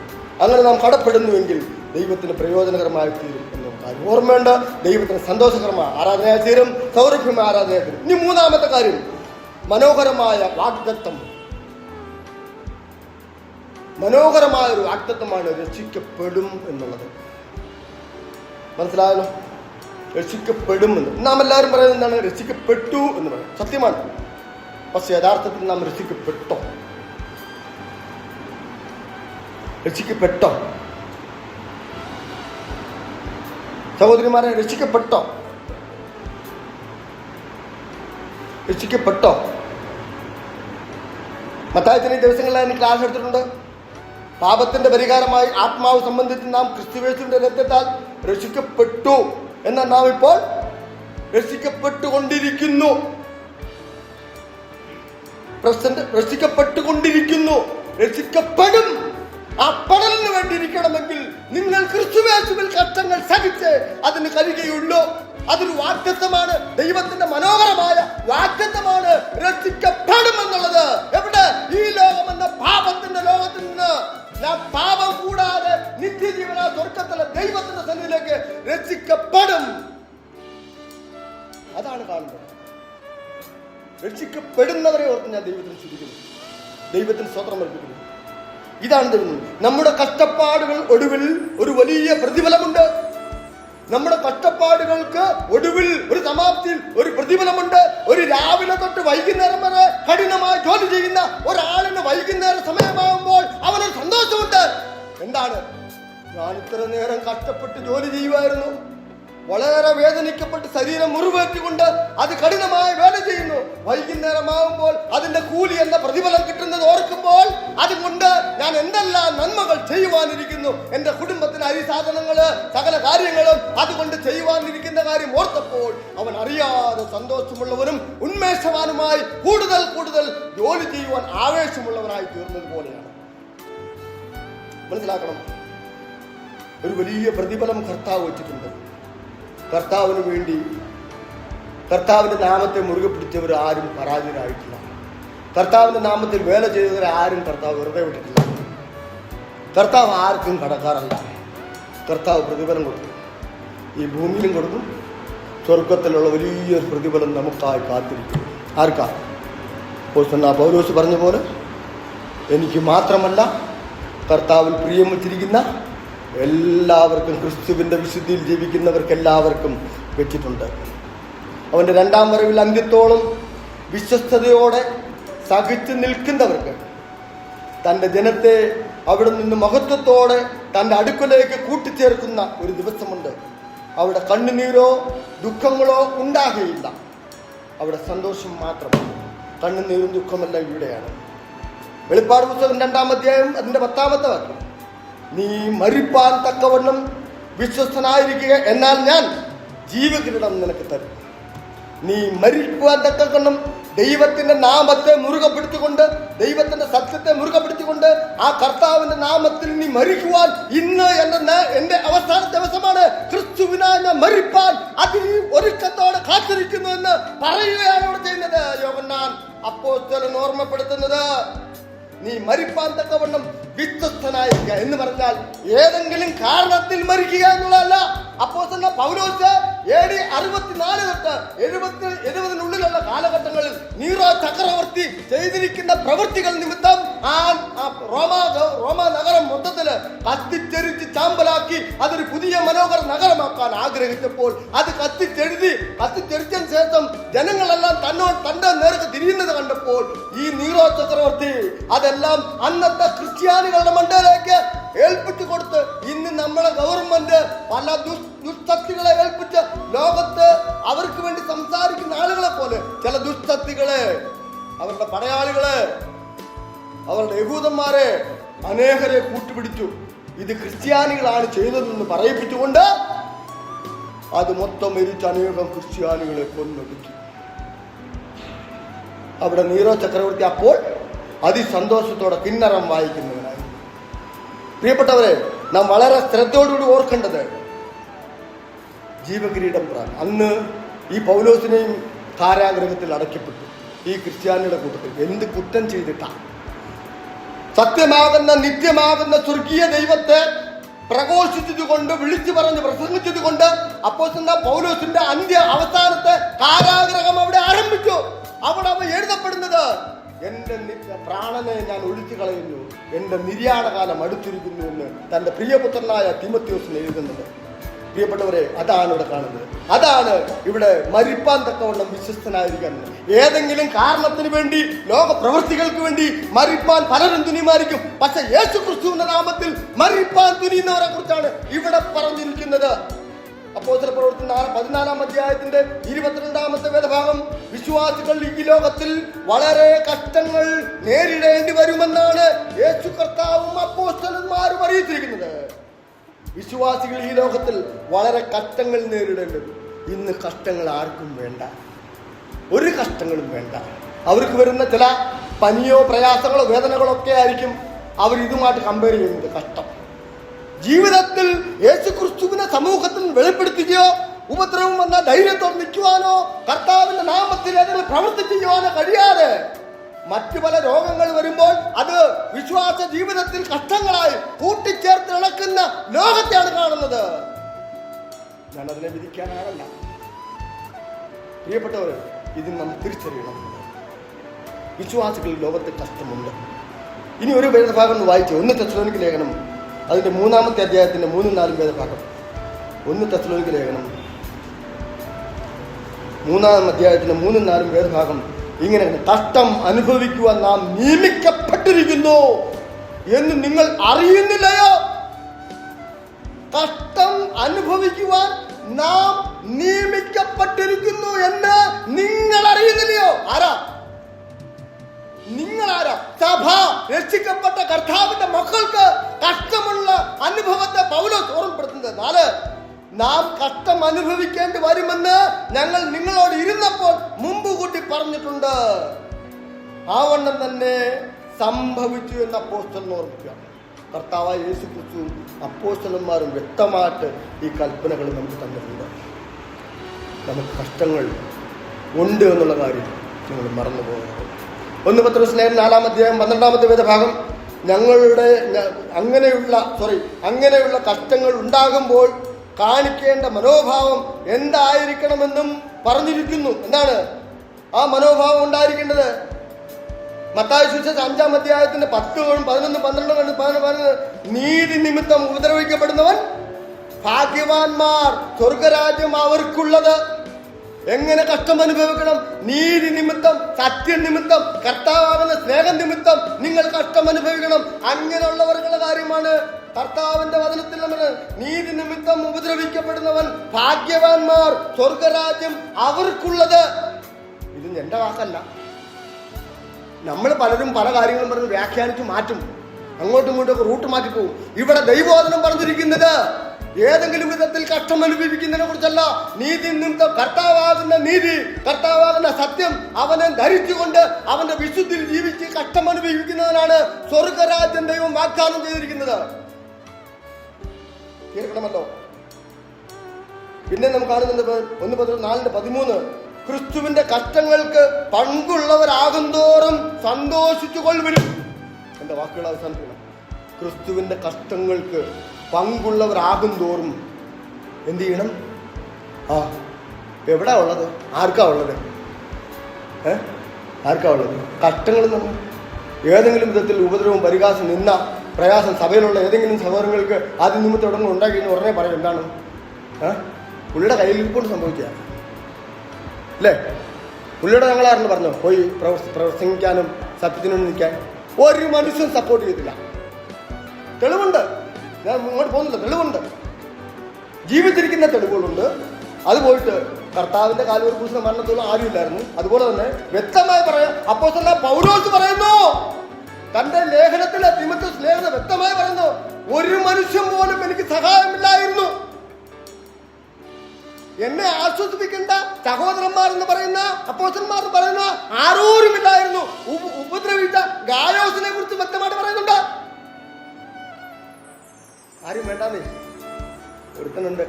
അങ്ങനെ നാം കടപ്പെടുന്നുവെങ്കിൽ ദൈവത്തിന് പ്രയോജനകരമായി തീരും എന്ന കാര്യം ഓർമ്മേണ്ട. ദൈവത്തിന് സന്തോഷകരമായ ആരാധനയായി തീരും, സൗരഭ്യമായ ആരാധനയായി തീരും. ഇനി മൂന്നാമത്തെ കാര്യം, മനോഹരമായ വാഗ്ദത്തം. മനോഹരമായ ഒരു വാഗ്ദത്തമാണ് രക്ഷിക്കപ്പെടും എന്നുള്ളത്. മനസ്സിലായല്ലോ? രക്ഷിക്കപ്പെടും എന്ന് നാം എല്ലാവരും പറയുന്നത് എന്താണ്? രക്ഷിക്കപ്പെട്ടു എന്ന് പറയും. സത്യമാണ്. പക്ഷെ യഥാർത്ഥത്തിൽ നാം രക്ഷിക്കപ്പെട്ടോ? രക്ഷിക്കപ്പെട്ടോ സഹോദരിമാരെ? രക്ഷിക്കപ്പെട്ടോ? രക്ഷിക്കപ്പെട്ടോ? മത്തായിയുടെ ദിവസങ്ങളിൽ ക്ലാസ് എടുത്തിട്ടുണ്ട്. പാപത്തിന്റെ പരിഹാരമായി ആത്മാവ് സംബന്ധിച്ച് നാം ക്രിസ്തുയേശുവിന്റെ രക്തത്താൽ രക്ഷിക്കപ്പെട്ടു എന്നാൽ നാം ഇപ്പോൾ രക്ഷിക്കപ്പെട്ടുകൊണ്ടിരിക്കുന്നു. രക്ഷിക്കപ്പെട്ടുകൊണ്ടിരിക്കുന്നു. രക്ഷിക്കപ്പെടും. ആ പെടലിന് വേണ്ടിയിരിക്കണമെങ്കിൽ നിങ്ങൾ ക്രിസ്തുയേശുവിൽ കഷ്ടങ്ങൾ സഹിച്ച് അതിന് കഴിയുകയുള്ളൂ. അതൊരു വാഗ്ദത്തമാണ്. ദൈവത്തിന്റെ മനോഹരമായ വാഗ്ദത്തമാണ് രക്ഷിക്കപ്പെടും എന്നുള്ളത്. എവിടെ? ഈ ലോകമെന്ന പാപത്തിന്റെ ലോകത്തിൽ നിന്ന് പാപം കൂടാതെ നിത്യജീവന സ്വർഗത്തിലെ ദൈവത്തിന്റെ സന്നിധിയിലേക്ക് രക്ഷിക്കപ്പെടും. അതാണ് കാണുന്നത്. രക്ഷിക്കപ്പെടുന്നവരെ ഓർത്ത് ഞാൻ ദൈവത്തിന് സ്തുതിക്കുന്നു, ദൈവത്തിന് സ്തോത്രം അർപ്പിക്കുന്നു. ഇതാണ് ദൈവം. നമ്മുടെ കഷ്ടപ്പാടുകൾ ഒടുവിൽ ഒരു വലിയ പ്രതിഫലമുണ്ട്. നമ്മുടെ കഷ്ടപ്പാടുകൾക്ക് ഒടുവിൽ ഒരു സമാപ്തിയിൽ ഒരു പ്രതിഫലമുണ്ട്. ഒരു രാവിലെ തൊട്ട് വൈകുന്നേരം വരെ കഠിനമായി ജോലി ചെയ്യുന്ന ഒരാളിന് വൈകുന്നേരം സമയമാകുമ്പോൾ അവനൊരു സന്തോഷമുണ്ട്. എന്താണ്? ഞാൻ ഇത്ര നേരം കഷ്ടപ്പെട്ട് ജോലി ചെയ്യുമായിരുന്നു, വളരെ വേദനിക്കപ്പെട്ട് ശരീരം മുറിവേറ്റുകൊണ്ട് അത് കഠിനമായ വേല ചെയ്യുന്നു. വൈകുന്നേരമാകുമ്പോൾ അതിന്റെ കൂലി എന്ന പ്രതിഫലം കിട്ടുന്നത് ഓർക്കുമ്പോൾ അതുകൊണ്ട് ഞാൻ എന്തെല്ലാം നന്മകൾ ചെയ്യുവാനിരിക്കുന്നു, എന്റെ കുടുംബത്തിന് അരി സാധനങ്ങള് സകല കാര്യങ്ങളും അതുകൊണ്ട് ചെയ്യുവാനിരിക്കുന്ന കാര്യം ഓർത്തപ്പോൾ അവൻ അറിയാതെ സന്തോഷമുള്ളവനും ഉന്മേഷവാനുമായി കൂടുതൽ കൂടുതൽ ജോലി ചെയ്യുവാൻ ആവേശമുള്ളവനായി തീർന്നത് പോലെയാണ്. മനസ്സിലാക്കണം, ഒരു വലിയ പ്രതിഫലം കർത്താവ് വെച്ചിട്ടുണ്ട്. കർത്താവിന് വേണ്ടി കർത്താവിന്റെ നാമത്തെ മുറുകെ പിടിച്ചവർ ആരും പരാജയരായിട്ടില്ല. കർത്താവിന്റെ നാമത്തിൽ വേല ചെയ്തവരെ ആരും കർത്താവ് വെറുതെ വിട്ടിട്ടില്ല. കർത്താവ് ആർക്കും കടക്കാറല്ല. കർത്താവ് പ്രതിഫലം കൊടുക്കും, ഈ ഭൂമിയിലും കൊടുക്കും, സ്വർഗത്തിലുള്ള വലിയൊരു പ്രതിഫലം നമുക്കായി കാത്തിരിക്കും. ആർക്കാ? പൗലോസ് പറഞ്ഞ പോലെ എനിക്ക് മാത്രമല്ല, കർത്താവിൽ പ്രിയം വച്ചിരിക്കുന്ന എല്ലാവർക്കും, ക്രിസ്തുവിന്റെ വിശുദ്ധിയിൽ ജീവിക്കുന്നവർക്ക് എല്ലാവർക്കും വെച്ചിട്ടുണ്ട്. അവന്റെ രണ്ടാം വരവിൽ അന്ത്യത്തോളം വിശ്വസ്തയോടെ സഹിച്ചു നിൽക്കുന്നവർക്ക് തൻ്റെ ജനത്തെ അവിടെ നിന്ന് മഹത്വത്തോടെ തൻ്റെ അടുക്കലേക്ക് കൂട്ടിച്ചേർക്കുന്ന ഒരു ദിവസമുണ്ട്. അവിടെ കണ്ണുനീരോ ദുഃഖങ്ങളോ ഉണ്ടാകുകയില്ല. അവിടെ സന്തോഷം മാത്രമാണ്. കണ്ണുനീരും ദുഃഖമെല്ലാം ഇവിടെയാണ്. വെളിപ്പാട് പുസ്തകം 2-ാം അധ്യായം അതിന്റെ 10-ാമത്തെ വാക്യം, നീ മരിപ്പാൻ തക്കവണ്ണം വിശ്വസ്തനായിരിക്കുക, എന്നാൽ ഞാൻ ജീവകിരീടം നിനക്ക് തരും. നീ മരിപ്പാൻ തക്കവണ്ണം ദൈവത്തിന്റെ നാമത്തെ മുറുകെ പിടിച്ചുകൊണ്ട്, ദൈവത്തിന്റെ സത്യത്തെ മുറുകെ പിടിച്ചുകൊണ്ട് ആ കർത്താവിന്റെ നാമത്തിൽ നീ മരിക്കുവാൻ ഇന്ന് എന്റെ അവസാന ദിവസമാണ്, ക്രിസ്തുവിനായി ഞാൻ മരിപ്പാൻ അതിൽ ഒരുക്കത്തോടെ കാത്തിരിക്കുന്നു എന്ന് പറയുകയാണ് ഇവിടെ ചെയ്യുന്നത്. യോഹന്നാൻ അപ്പോസ്തലൻ ഓർമ്മപ്പെടുത്തുന്നത് നീ മരിപ്പാൻ തക്കവണ്ണം വിശ്വസ്തനായിരിക്കുക എന്ന് പറഞ്ഞാൽ ഏതെങ്കിലും കാരണത്തിൽ മരിക്കുക എന്നുള്ളതല്ല. അപ്പോസ്തലൻ പൗലോസ് AD 64 തൊട്ട് 70-നുള്ളിലുള്ള കാലഘട്ടങ്ങളിൽ നീറോ ചക്രവർത്തി ചെയ്തിരിക്കുന്ന പ്രവൃത്തികൾ നിമിത്തം റോമ നഗരം മൊത്തത്തില് കത്തിച്ചെരിച്ച് ചാമ്പലാക്കി അതൊരു പുതിയ മനോഹര നഗരമാക്കാൻ ആഗ്രഹിച്ചപ്പോൾ അത് കത്തിച്ചെരിച്ചതിന് ശേഷം ജനങ്ങളെല്ലാം തന്റെ നേർക്ക് തിരിയുന്നത് കണ്ടപ്പോൾ ഈ നീറോ ചക്രവർത്തി അതെല്ലാം അന്നത്തെ ക്രിസ്ത്യാനികളുടെ മണ്ടയിലേക്ക് ഏൽപ്പിച്ചു കൊടുത്ത് ഇന്ന് നമ്മളെ ഗവൺമെന്റ് പല ദുഷ്ടത്തികളെ ഏൽപ്പിച്ച് ലോകത്ത് അവർക്ക് വേണ്ടി സംസാരിക്കുന്ന ആളുകളെ പോലെ ചില ദുഷ്ടത്തികളെ, അവരുടെ പടയാളികളെ, അവരുടെ യഹൂദന്മാരെ അനേകരെ കൂട്ടുപിടിച്ചു. ഇത് ക്രിസ്ത്യാനികളാണ് ചെയ്തതെന്ന് പറയിപ്പിച്ചുകൊണ്ട് അത് മൊത്തം എരിച്ച് അനേകം ക്രിസ്ത്യാനികളെ കൊന്നൊടുക്കി. അവിടെ നീറോ ചക്രവർത്തി അപ്പോൾ അതിസന്തോഷത്തോടെ കിന്നരം വായിക്കുന്നവനായി. പ്രിയപ്പെട്ടവരെ, നാം വളരെ ശ്രദ്ധയോടുകൂടി ഓർക്കേണ്ടത് ജീവകിരീടം പ്രാപിച്ചു. അന്ന് ഈ പൗലോസിനെയും കാരാഗ്രഹത്തിൽ അടയ്ക്കപ്പെട്ടു. ഈ ക്രിസ്ത്യാനിയുടെ കൂട്ടത്തിൽ എന്ത് കുറ്റം ചെയ്തിട്ടാണ്? സത്യമാകുന്ന നിത്യമാകുന്ന സ്വർഗീയ ദൈവത്തെ പ്രഘോഷിച്ചതുകൊണ്ട്, വിളിച്ചു പറഞ്ഞ് പ്രസംഗിച്ചതുകൊണ്ട് അപ്പോസ്തലനായ പൗലോസിന്റെ അവസാനത്തെ കാരാഗ്രഹം അവിടെ ആരംഭിച്ചു. അവിടെ അവ എഴുതപ്പെടുന്നത് എന്റെ പ്രാണനെ ഞാൻ ഒഴിച്ചു കളയുന്നു, എന്റെ നിര്യാണകാലം അടുത്തിരിക്കുന്നു എന്ന് തന്റെ പ്രിയപുത്രനായ തിമോത്തിയോസിന് എഴുതുന്നത്. പ്രിയപ്പെട്ടവരെ, അതാണ് ഇവിടെ കാണുന്നത്. അതാണ് ഇവിടെ മരിപ്പാൻ തക്കവണ്ണം വിശ്വസ്തനായിരിക്കാൻ. ഏതെങ്കിലും കാരണത്തിന് വേണ്ടി, ലോക പ്രവൃത്തികൾക്ക് വേണ്ടി മരിപ്പാൻ പലരും തുനിയുമായിരിക്കും. പക്ഷെ യേശു ക്രിസ്തുവിന്റെ നാമത്തിൽ മരിപ്പാൻ തുനിയുന്നവരെ കുറിച്ചാണ് ഇവിടെ പറഞ്ഞിരിക്കുന്നത്. അപ്പോസ്തല പ്രവൃത്തി 14-ാം അധ്യായത്തിന്റെ 22-ാമത്തെ വേദഭാഗം, വിശ്വാസികൾ ഈ ലോകത്തിൽ വളരെ കഷ്ടങ്ങൾ നേരിടേണ്ടി വരുമെന്നാണ് യേശു കർത്താവും അപ്പോസ്തലന്മാരും അറിയിച്ചിരിക്കുന്നത്. വിശ്വാസികൾ ഈ ലോകത്തിൽ വളരെ കഷ്ടങ്ങൾ നേരിടേണ്ടത്. ഇന്ന് കഷ്ടങ്ങൾ ആർക്കും വേണ്ട, ഒരു കഷ്ടങ്ങളും വേണ്ട. അവർക്ക് വരുന്ന ചില പനിയോ പ്രയാസങ്ങളോ വേദനകളോ ഒക്കെ ആയിരിക്കും അവർ ഇതുമായിട്ട് കമ്പയർ ചെയ്യുന്നത് കഷ്ടം. ജീവിതത്തിൽ യേശു ക്രിസ്തുവിനെ സമൂഹത്തിൽ വെളിപ്പെടുത്തുകയോ ഉപദ്രവം വന്ന ധൈര്യത്തോടെ നിൽക്കുവാനോ കർത്താവിന്റെ നാമത്തിൽ അതിൽ പ്രവൃത്തി ചെയ്യുവാനോ കഴിയാതെ മറ്റു പല രോഗങ്ങൾ വരുമ്പോൾ അത് വിശ്വാസ ജീവിതത്തിൽ കഷ്ടങ്ങളായി കൂട്ടിച്ചേർത്ത് ഇളക്കുന്ന ലോകത്തെയാണ് കാണുന്നത്. ഞാൻ അതിനെ വിധിക്കാനാണല്ല. പ്രിയപ്പെട്ടവർ, ഇത് നാം തിരിച്ചറിയണം. വിശ്വാസികളിൽ ലോകത്ത് കഷ്ടമുണ്ട്. ഇനി ഒരു വേദഭാഗം വായിച്ചു, 1 തെസ്സലോനിക്ക ലേഖനം അതിന്റെ 3-ാമത്തെ അധ്യായത്തിന്റെ 3-4 വേദഭാഗം. 1 തെസ്സലോനിക്ക ലേഖനം 3-ാം അധ്യായത്തിന്റെ 3-4 വേദഭാഗം ഇങ്ങനെ, കഷ്ടം അനുഭവിക്കുവാൻ നാം നിയമിക്കപ്പെട്ടിരിക്കുന്നു എന്ന് നിങ്ങൾ അറിയുന്നില്ലയോ? കഷ്ടം അനുഭവിക്കുവാൻ നാം നിയമിക്കപ്പെട്ടിരിക്കുന്നു എന്ന് നിങ്ങൾ അറിയുന്നില്ലയോ? ആരാ? നിങ്ങളാരാ? സഭ, രക്ഷിക്കപ്പെട്ട കർത്താവിന്റെ മക്കൾക്ക് കഷ്ടമുള്ള അനുഭവത്തെ പൗലോസ് ഓർമ്മപ്പെടുത്തുന്നത്. 4, നാം കഷ്ടം അനുഭവിക്കേണ്ടി വരുമെന്ന് ഞങ്ങൾ നിങ്ങളോട് ഇരുന്നപ്പോൾ മുമ്പ് കൂട്ടി പറഞ്ഞിട്ടുണ്ട്. ആവണ്ണം തന്നെ സംഭവിച്ചു എന്ന് അപ്പോസ്തലൻ ഓർമ്മിക്കുകയാണ്. കർത്താവായ യേശു ക്രിസ്തുവും അപ്പോസ്തലന്മാരും വ്യക്തമായിട്ട് ഈ കൽപ്പനകൾ നമുക്ക് തന്നിട്ടുണ്ട്. നമുക്ക് കഷ്ടങ്ങൾ ഉണ്ട് എന്നുള്ള കാര്യം നിങ്ങൾ മറന്നു പോകുന്നത്. 1 പത്രോസ് 4-ാം അധ്യായം 12-ാമത്തെ വേദഭാഗം ഞങ്ങളുടെ അങ്ങനെയുള്ള കഷ്ടങ്ങൾ ഉണ്ടാകുമ്പോൾ കാണിക്കേണ്ട മനോഭാവം എന്തായിരിക്കണമെന്നും പറഞ്ഞിരിക്കുന്നു. എന്താണ് ആ മനോഭാവം ഉണ്ടായിരിക്കേണ്ടത്? മത്തായി സുവിശേഷം 5-ാം അധ്യായത്തിന്റെ 10, 11, 12 നീതി നിമിത്തം ഉപദ്രവിക്കപ്പെടുന്നവൻ ഭാഗ്യവാന്മാർ, സ്വർഗരാജ്യം അവർക്കുള്ളത്. എങ്ങനെ കഷ്ടം അനുഭവിക്കണം? നീതി നിമിത്തം, സത്യനിമിത്തം, കർത്താവാകുന്ന സ്നേഹം നിമിത്തം നിങ്ങൾ കഷ്ടം അനുഭവിക്കണം. അങ്ങനെയുള്ളവർക്കുള്ള കാര്യമാണ് കർത്താവിന്റെ വചനത്തിൽ നമ്മൾ നീതി നിമിത്തം ഉപദ്രവിക്കപ്പെടുന്നവൻ ഭാഗ്യവാന്മാർ, സ്വർഗരാജ്യം അവർക്കുള്ളത്. ഇത് എന്റെ വാക്കല്ല. നമ്മൾ പലരും പല കാര്യങ്ങളും പറഞ്ഞ് വ്യാഖ്യാനിച്ച് മാറ്റും, അങ്ങോട്ടും ഇങ്ങോട്ടും റൂട്ട് മാറ്റിപ്പോവും. ഇവിടെ ദൈവവചനം പറഞ്ഞിരിക്കുന്നത് ഏതെങ്കിലും വിധത്തിൽ കഷ്ടം അനുഭവിക്കുന്നതിനെ കുറിച്ചല്ല. നീതി നിമിത്തം കർത്താവാകുന്ന നീതി, കർത്താവാകുന്ന സത്യം അവനെ ധരിച്ചുകൊണ്ട് അവന്റെ വിശുദ്ധിയിൽ ജീവിച്ച് കഷ്ടം അനുഭവിക്കുന്നതിനാണ് സ്വർഗരാജ്യം ദൈവം വാഗ്ദാനം ചെയ്തിരിക്കുന്നത്. കേൾക്കണമല്ലോ. പിന്നെ നമുക്ക് കാണുന്നുണ്ട് 1 പത്രോസ് 4:13 ക്രിസ്തുവിന്റെ കഷ്ടങ്ങൾക്ക് പങ്കുള്ളവരാകുന്തോറും സന്തോഷിച്ചു കൊള്ളുവിനും. എന്റെ വാക്കുകൾ അവസാനിപ്പിക്കണം. ക്രിസ്തുവിന്റെ കഷ്ടങ്ങൾക്ക് പങ്കുള്ളവരാകും തോറും എന്ത് ചെയ്യണം? എവിടാ ഉള്ളത്? ആർക്കാ ഉള്ളത്? ആർക്കാ ഉള്ളത്? കഷ്ടങ്ങൾ നമ്മൾ ഏതെങ്കിലും വിധത്തിൽ ഉപദ്രവവും പരിഹാസം, നിന്ന, പ്രയാസം സഭയിലുള്ള ഏതെങ്കിലും സഹോദരങ്ങൾക്ക് ആദ്യ നിമിത്തം എവിടെ ഉണ്ടാക്കി ഉടനെ പറയും എന്താണ്? പുള്ളിയുടെ കയ്യിൽ കൊണ്ട് സംഭവിക്കുക അല്ലേ? പുള്ളിയുടെ ഞങ്ങളാരെന്ന് പറഞ്ഞു പോയി പ്രസംഗിക്കാനും സത്യത്തിനും നിൽക്കാൻ ഒരു മനുഷ്യൻ സപ്പോർട്ട് ചെയ്തില്ല. തെളിവുണ്ട്. ഞാൻ മുന്നോട്ട് പോകുന്നില്ല, തെളിവുണ്ട്, ജീവിച്ചിരിക്കുന്ന തെളിവുകളുണ്ട്. അത് പോയിട്ട് കർത്താവിന്റെ കാൽവരി ക്രൂശിലെ മരണത്തോളം ആരുമില്ലായിരുന്നു. അതുപോലെ തന്നെ വ്യക്തമായി പറയാം, അപ്പോസ്തലനായ പൗലോസ് പറയുന്നു, തന്റെ ലേഖനത്തിലെ തിമോഥെയോസ് ലേഖനം വ്യക്തമായി പറയുന്നു, ഒരു മനുഷ്യൻ പോലും എനിക്ക് സഹായമില്ലായിരുന്നു. എന്നെ ആശ്വസിപ്പിക്കേണ്ട സഹോദരന്മാരെന്ന് പറയുന്ന, അപ്പോസ്തലന്മാർ എന്ന് പറയുന്ന ആരോരുമില്ലായിരുന്നു. ഉപദ്രവിച്ച ഗായോസിനെ കുറിച്ച് വ്യക്തമായിട്ട് പറയുന്നുണ്ട്. ആരും വേണ്ടാന്നേ, ഒരുത്തനുണ്ട്.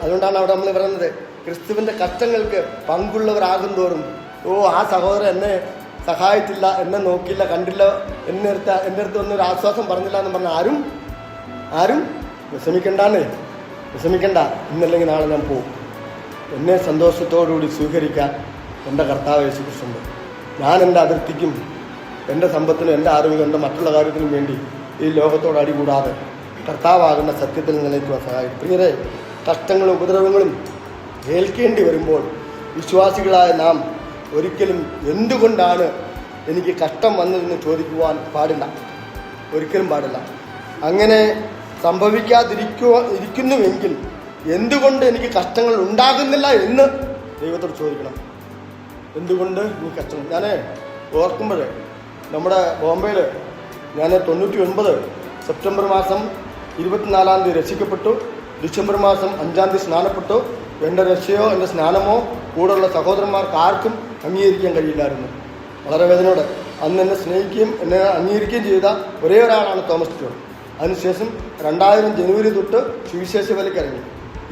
അതുകൊണ്ടാണ് അവിടെ നമ്മൾ പറയുന്നത് ക്രിസ്തുവിന്റെ കഷ്ടങ്ങൾക്ക് പങ്കുള്ളവരാകും തോറും, ആ സഹോദരൻ എന്നെ സഹായിച്ചില്ല, എന്നെ നോക്കിയില്ല, കണ്ടില്ല, എൻ്റെ അടുത്ത് വന്നൊരു ആശ്വാസം പറഞ്ഞില്ല എന്ന് പറഞ്ഞ ആരും വിഷമിക്കണ്ട. ഇന്നല്ലെങ്കിൽ നാളെ ഞാൻ പോകും. എന്നെ സന്തോഷത്തോടുകൂടി സ്വീകരിക്കാൻ എൻ്റെ കർത്താവ് യേശു ക്രിസ്തുണ്ട്. ഞാൻ എൻ്റെ അതിർത്തിക്കും എൻ്റെ സമ്പത്തിനും എൻ്റെ അറിവിനും എൻ്റെ മറ്റുള്ള കാര്യത്തിനും വേണ്ടി ഈ ലോകത്തോട് അടികൂടാതെ കർത്താവാകുന്ന സത്യത്തിൽ നിലയ്ക്കുവാൻ സഹായിക്കും. പ്രിയരെ, കഷ്ടങ്ങളും ഉപദ്രവങ്ങളും ഏൽക്കേണ്ടി വരുമ്പോൾ വിശ്വാസികളായ നാം ഒരിക്കലും എന്തുകൊണ്ടാണ് എനിക്ക് കഷ്ടം വന്നതെന്ന് ചോദിക്കുവാൻ പാടില്ല, ഒരിക്കലും പാടില്ല. അങ്ങനെ സംഭവിക്കാതിരിക്കുന്നുവെങ്കിൽ എന്തുകൊണ്ട് എനിക്ക് കഷ്ടങ്ങൾ ഉണ്ടാകുന്നില്ല എന്ന് ദൈവത്തോട് ചോദിക്കണം. എന്തുകൊണ്ട് ഈ കഷ്ടങ്ങൾ? ഞാൻ ഓർക്കുമ്പോഴേ നമ്മുടെ ബോംബെയിൽ ഞാൻ 99 സെപ്റ്റംബർ മാസം 24-ാം തീയതി രക്ഷിക്കപ്പെട്ടു. ഡിസംബർ മാസം 5-ാം തീയതി സ്നാനപ്പെട്ടു. എൻ്റെ രക്ഷയോ എൻ്റെ സ്നാനമോ കൂടെയുള്ള സഹോദരന്മാർക്ക് ആർക്കും അംഗീകരിക്കാൻ കഴിയില്ലായിരുന്നു. വളരെ വേദനയോടെ അന്ന് എന്നെ സ്നേഹിക്കുകയും എന്നെ അംഗീകരിക്കുകയും ചെയ്ത ഒരേ ഒരാളാണ് തോമസ് ജോൺ. അതിനുശേഷം 2000 ജനുവരി തൊട്ട് സുവിശേഷ വേലയ്ക്ക് ഇറങ്ങി.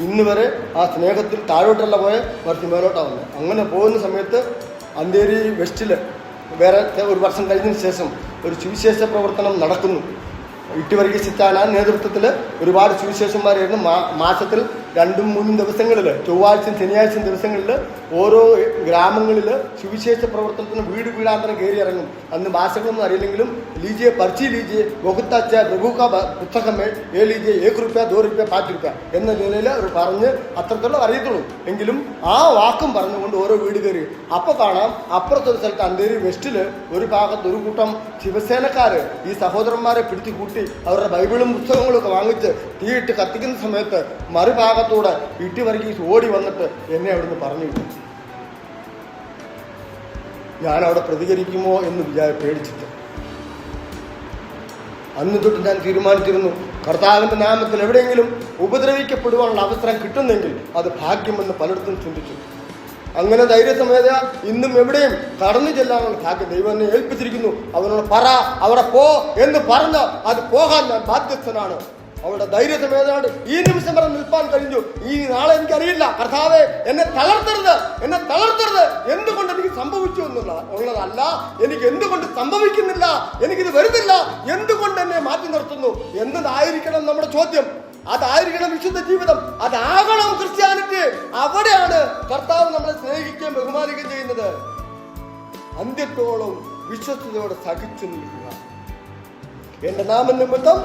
ഇന്ന് വരെ ആ സ്നേഹത്തിൽ താഴോട്ടല്ല പോയ മറിച്ച് മേലോട്ടാണ് വന്നത്. അങ്ങനെ പോകുന്ന സമയത്ത് അന്തേരി വെസ്റ്റിൽ വേറെ ഒരു വർഷം കഴിഞ്ഞതിന് ശേഷം ഒരു സുവിശേഷ പ്രവർത്തനം നടക്കുന്നു. ഇട്ടിവർഗീസിച്ചാന നേതൃത്വത്തിൽ ഒരുപാട് സുവിശേഷന്മാരായിരുന്നു. മാസത്തിൽ 2-3 ദിവസങ്ങളിൽ, ചൊവ്വാഴ്ചയും ശനിയാഴ്ചയും ദിവസങ്ങളിൽ ഓരോ ഗ്രാമങ്ങളിൽ സുവിശേഷ പ്രവർത്തനത്തിന് വീട് വീടാന്തരം കയറി ഇറങ്ങും. അന്ന് ഭാഷകളൊന്നും അറിയില്ലെങ്കിലും ലീജിയെ പർച്ചി ലീജിയെ ബഹുത്തച്ച പ്രഭുക്ക പുസ്തകമേ ഏ ലീജിയെ 1 രൂപ 2 രൂപ 5 രൂപ എന്ന നിലയിൽ അവർ പറഞ്ഞ് അത്രത്തോളം അറിയത്തുള്ളൂ. എങ്കിലും ആ വാക്കും പറഞ്ഞുകൊണ്ട് ഓരോ വീട് കയറി. അപ്പോൾ കാണാം അപ്പുറത്തൊരു സ്ഥലത്ത് അന്തേരി വെസ്റ്റിൽ ഒരു ഭാഗത്ത് ഒരു കൂട്ടം ശിവസേനക്കാർ ഈ സഹോദരന്മാരെ പിടിച്ചു കൂട്ടി കുട്ടി അവരുടെ ബൈബിളും പുസ്തകങ്ങളും ഒക്കെ വാങ്ങിച്ച് തീയിട്ട് കത്തിക്കുന്ന സമയത്ത് മറുഭാഗത്തൂടെ ഇട്ടി വർഗീസ് ഓടി വന്നിട്ട് എന്നെ അവിടുന്ന് പറഞ്ഞു വിട്ടു. ഞാനവിടെ പ്രതികരിക്കുമോ എന്ന് പേടിച്ചിട്ട് അന്ന് തൊട്ട് ഞാൻ തീരുമാനിച്ചിരുന്നു, കർത്താവിൻ്റെ നാമത്തിൽ എവിടെയെങ്കിലും ഉപദ്രവിക്കപ്പെടുവാനുള്ള അവസരം കിട്ടുന്നെങ്കിൽ അത് ഭാഗ്യമെന്ന് പലയിടത്തും ചിന്തിച്ചു. അങ്ങനെ ധൈര്യസമേത ഇന്നും എവിടെയും കടന്നു ചെല്ലാനുള്ള ഭാഗ്യം ദൈവം എന്നെ ഏൽപ്പിച്ചിരിക്കുന്നു. അവനോട് പറ, അവിടെ പോ എന്ന് പറഞ്ഞ് അത് പോകാൻ ഞാൻ ബാധ്യസ്ഥനാണ്. അവളുടെ ധൈര്യസമേതയോട് ഈ നിമിഷം വരെ നിൽപ്പാൻ കഴിഞ്ഞു. ഈ നാളെ എനിക്കറിയില്ല. കർത്താവെ, എന്നെ തളർത്തരുത്, എന്നെ തളർത്തരുത്. എന്തുകൊണ്ട് എനിക്ക് സംഭവിച്ചു ഉള്ളതല്ല, എനിക്ക് എന്തുകൊണ്ട് സംഭവിക്കുന്നില്ല, എനിക്കിത് വരുന്നില്ല, എന്തുകൊണ്ട് എന്നെ മാറ്റി നിർത്തുന്നു എന്നതായിരിക്കണം നമ്മുടെ ചോദ്യം. അതായിരിക്കണം വിശുദ്ധ ജീവിതം, അതാകണം ക്രിസ്ത്യാനിറ്റി. അവിടെയാണ് കർത്താവ് നമ്മളെ സ്നേഹിക്കുകയും ബഹുമാനിക്കുകയും ചെയ്യുന്നത്. അന്ത്യത്തോളം വിശ്വസ്തയോടെ സഹിച്ചു നിൽക്കുക. എന്റെ നാമനിമിത്തം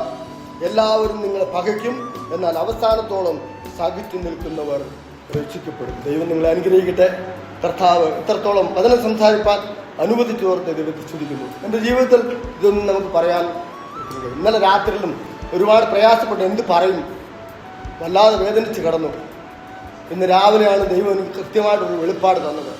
എല്ലാവരും നിങ്ങളെ പകയ്ക്കും, എന്നാൽ അവസാനത്തോളം സഹിച്ചു നിൽക്കുന്നവർ രക്ഷിക്കപ്പെടും. ദൈവം നിങ്ങളെ അനുഗ്രഹിക്കട്ടെ. കർത്താവ് ഇത്രത്തോളം വചനം സംസാരിപ്പാൻ അനുവദിച്ചോർത്ത് ദൈവത്തെ സ്തുതിക്കുന്നു. എൻ്റെ ജീവിതത്തിൽ ഇതൊന്നും നമുക്ക് പറയാൻ, ഇന്നലെ രാത്രിയിലും ഒരുപാട് പ്രയാസപ്പെട്ട് എന്ത് പറയും, വല്ലാതെ വേദനിച്ച് കിടന്നു. ഇന്ന് രാവിലെയാണ് ദൈവം എനിക്ക് കൃത്യമായിട്ടൊരു വെളിപ്പാട് തന്നത്.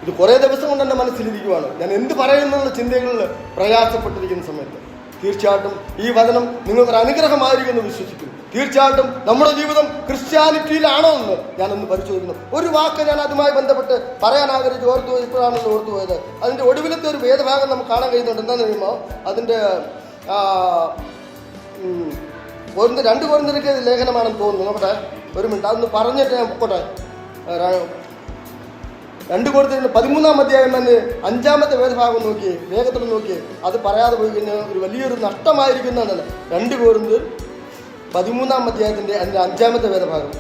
ഇത് കുറേ ദിവസം കൊണ്ട് എൻ്റെ മനസ്സിലിരിക്കുവാണ്. ഞാൻ എന്ത് പറയുന്നുള്ള ചിന്തകളിൽ പ്രയാസപ്പെട്ടിരിക്കുന്ന സമയത്ത് തീർച്ചയായിട്ടും ഈ വചനം നിങ്ങൾക്കൊരു അനുഗ്രഹമായിരിക്കുമെന്ന് വിശ്വസിക്കുന്നു. തീർച്ചയായിട്ടും നമ്മുടെ ജീവിതം ക്രിസ്ത്യാനിറ്റിയിലാണോ എന്ന് ഞാനൊന്ന് പരിശോധിക്കുന്നു. ഒരു വാക്ക് ഞാൻ അതുമായി ബന്ധപ്പെട്ട് പറയാൻ ആഗ്രഹിച്ച് ഇപ്പോഴാണെന്ന് ഓർത്തുപോയത്. അതിൻ്റെ ഒടുവിലത്തെ ഒരു വേദഭാഗം നമുക്ക് കാണാൻ കഴിയുന്നുണ്ട്. എന്താണെന്ന് കഴിയുമ്പോൾ അതിൻ്റെ 2 കൊരിന്ത്യർക്ക് ലേഖനമാണെന്ന് തോന്നുന്നു. നോക്കട്ടെ, ഒരു മിനിറ്റ്, അതൊന്ന് പറഞ്ഞിട്ട് ഞാൻ പൊക്കോട്ടെ. 2 കൊരിന്ത്യർ 13-ാം അധ്യായം തന്നെ 5-ാമത്തെ വേദഭാഗം നോക്കി, വേഗത്തിൽ നോക്കി. അത് പറയാതെ പോയി കഴിഞ്ഞാൽ ഒരു വലിയൊരു നഷ്ടമായിരിക്കുന്നതാണ്. 2 കൊരിന്ത്യർ 13-ാം അധ്യായത്തിൻ്റെ അതിൻ്റെ 5-ാമത്തെ വേദഭാഗം.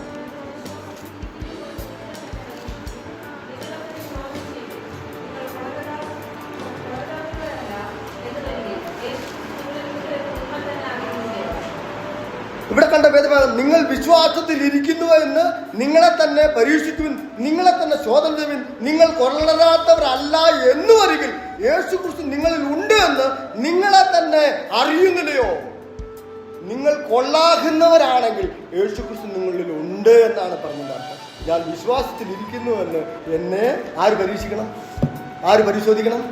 ഇവിടെ കണ്ട വേദഭാഗം, നിങ്ങൾ വിശ്വാസത്തിൽ ഇരിക്കുന്നു എന്ന് നിങ്ങളെ തന്നെ പരീക്ഷിക്കുവിൻ, നിങ്ങളെ തന്നെ ശോധന ചെയ്യുവിൻ. നിങ്ങൾ കൊള്ളരാത്തവരല്ല എന്നുവരികിൽ യേശുക്രിസ്തു നിങ്ങളിൽ ഉണ്ട് എന്ന് നിങ്ങളെ തന്നെ അറിയുന്നില്ലയോ? നിങ്ങൾ കൊള്ളാകുന്നവരാണെങ്കിൽ യേശുക്രിസ്തു നിങ്ങളിൽ ഉണ്ട് എന്നാണ് പറഞ്ഞത്. ഞാൻ വിശ്വാസത്തിൽ ഇരിക്കുന്നു എന്ന് എന്നെ ആര് പരീക്ഷിക്കണം? ആര് പരിശോധിക്കണം?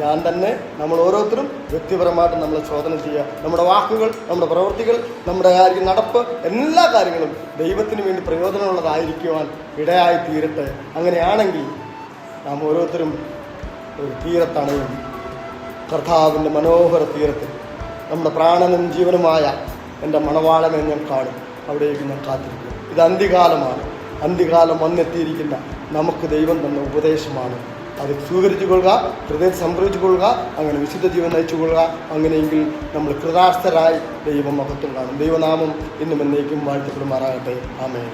ഞാൻ തന്നെ. നമ്മൾ ഓരോരുത്തരും വ്യക്തിപരമായിട്ട് നമ്മളെ ശോധന ചെയ്യുക. നമ്മുടെ വാക്കുകൾ, നമ്മുടെ പ്രവൃത്തികൾ, നമ്മുടെ നടപ്പ്, എല്ലാ കാര്യങ്ങളും ദൈവത്തിന് വേണ്ടി പ്രയോജനമുള്ളതായിരിക്കുവാൻ ഇടയായി തീരട്ടെ. അങ്ങനെയാണെങ്കിൽ നാം ഓരോരുത്തരും ഒരു തീരത്തണയും. കർത്താവിൻ്റെ മനോഹര തീരത്തിൽ നമ്മുടെ പ്രാണനും ജീവനുമായ എൻ്റെ മണവാളനെ ഞാൻ കാണും. അവിടേക്ക് ഞാൻ കാത്തിരിക്കും. ഇത് അന്ത്യകാലമാണ്. അന്ത്യകാലം വന്നെത്തിയിരിക്കുന്ന നമുക്ക് ദൈവം തന്ന ഉപദേശമാണ്. അത് സ്വീകരിച്ചു കൊള്ളുക, ഹൃദയത്തിൽ സംഭവിച്ചു കൊള്ളുക, അങ്ങനെ വിശുദ്ധ ജീവൻ നയിച്ചു കൊള്ളുക. അങ്ങനെയെങ്കിൽ നമ്മൾ കൃതാർത്ഥരായി ദൈവം മഹത്വം കാണും. ദൈവനാമം ഇന്നും എന്നേക്കും വാഴ്ത്തപ്പെടുമാറാകട്ടെ. ആമേൻ.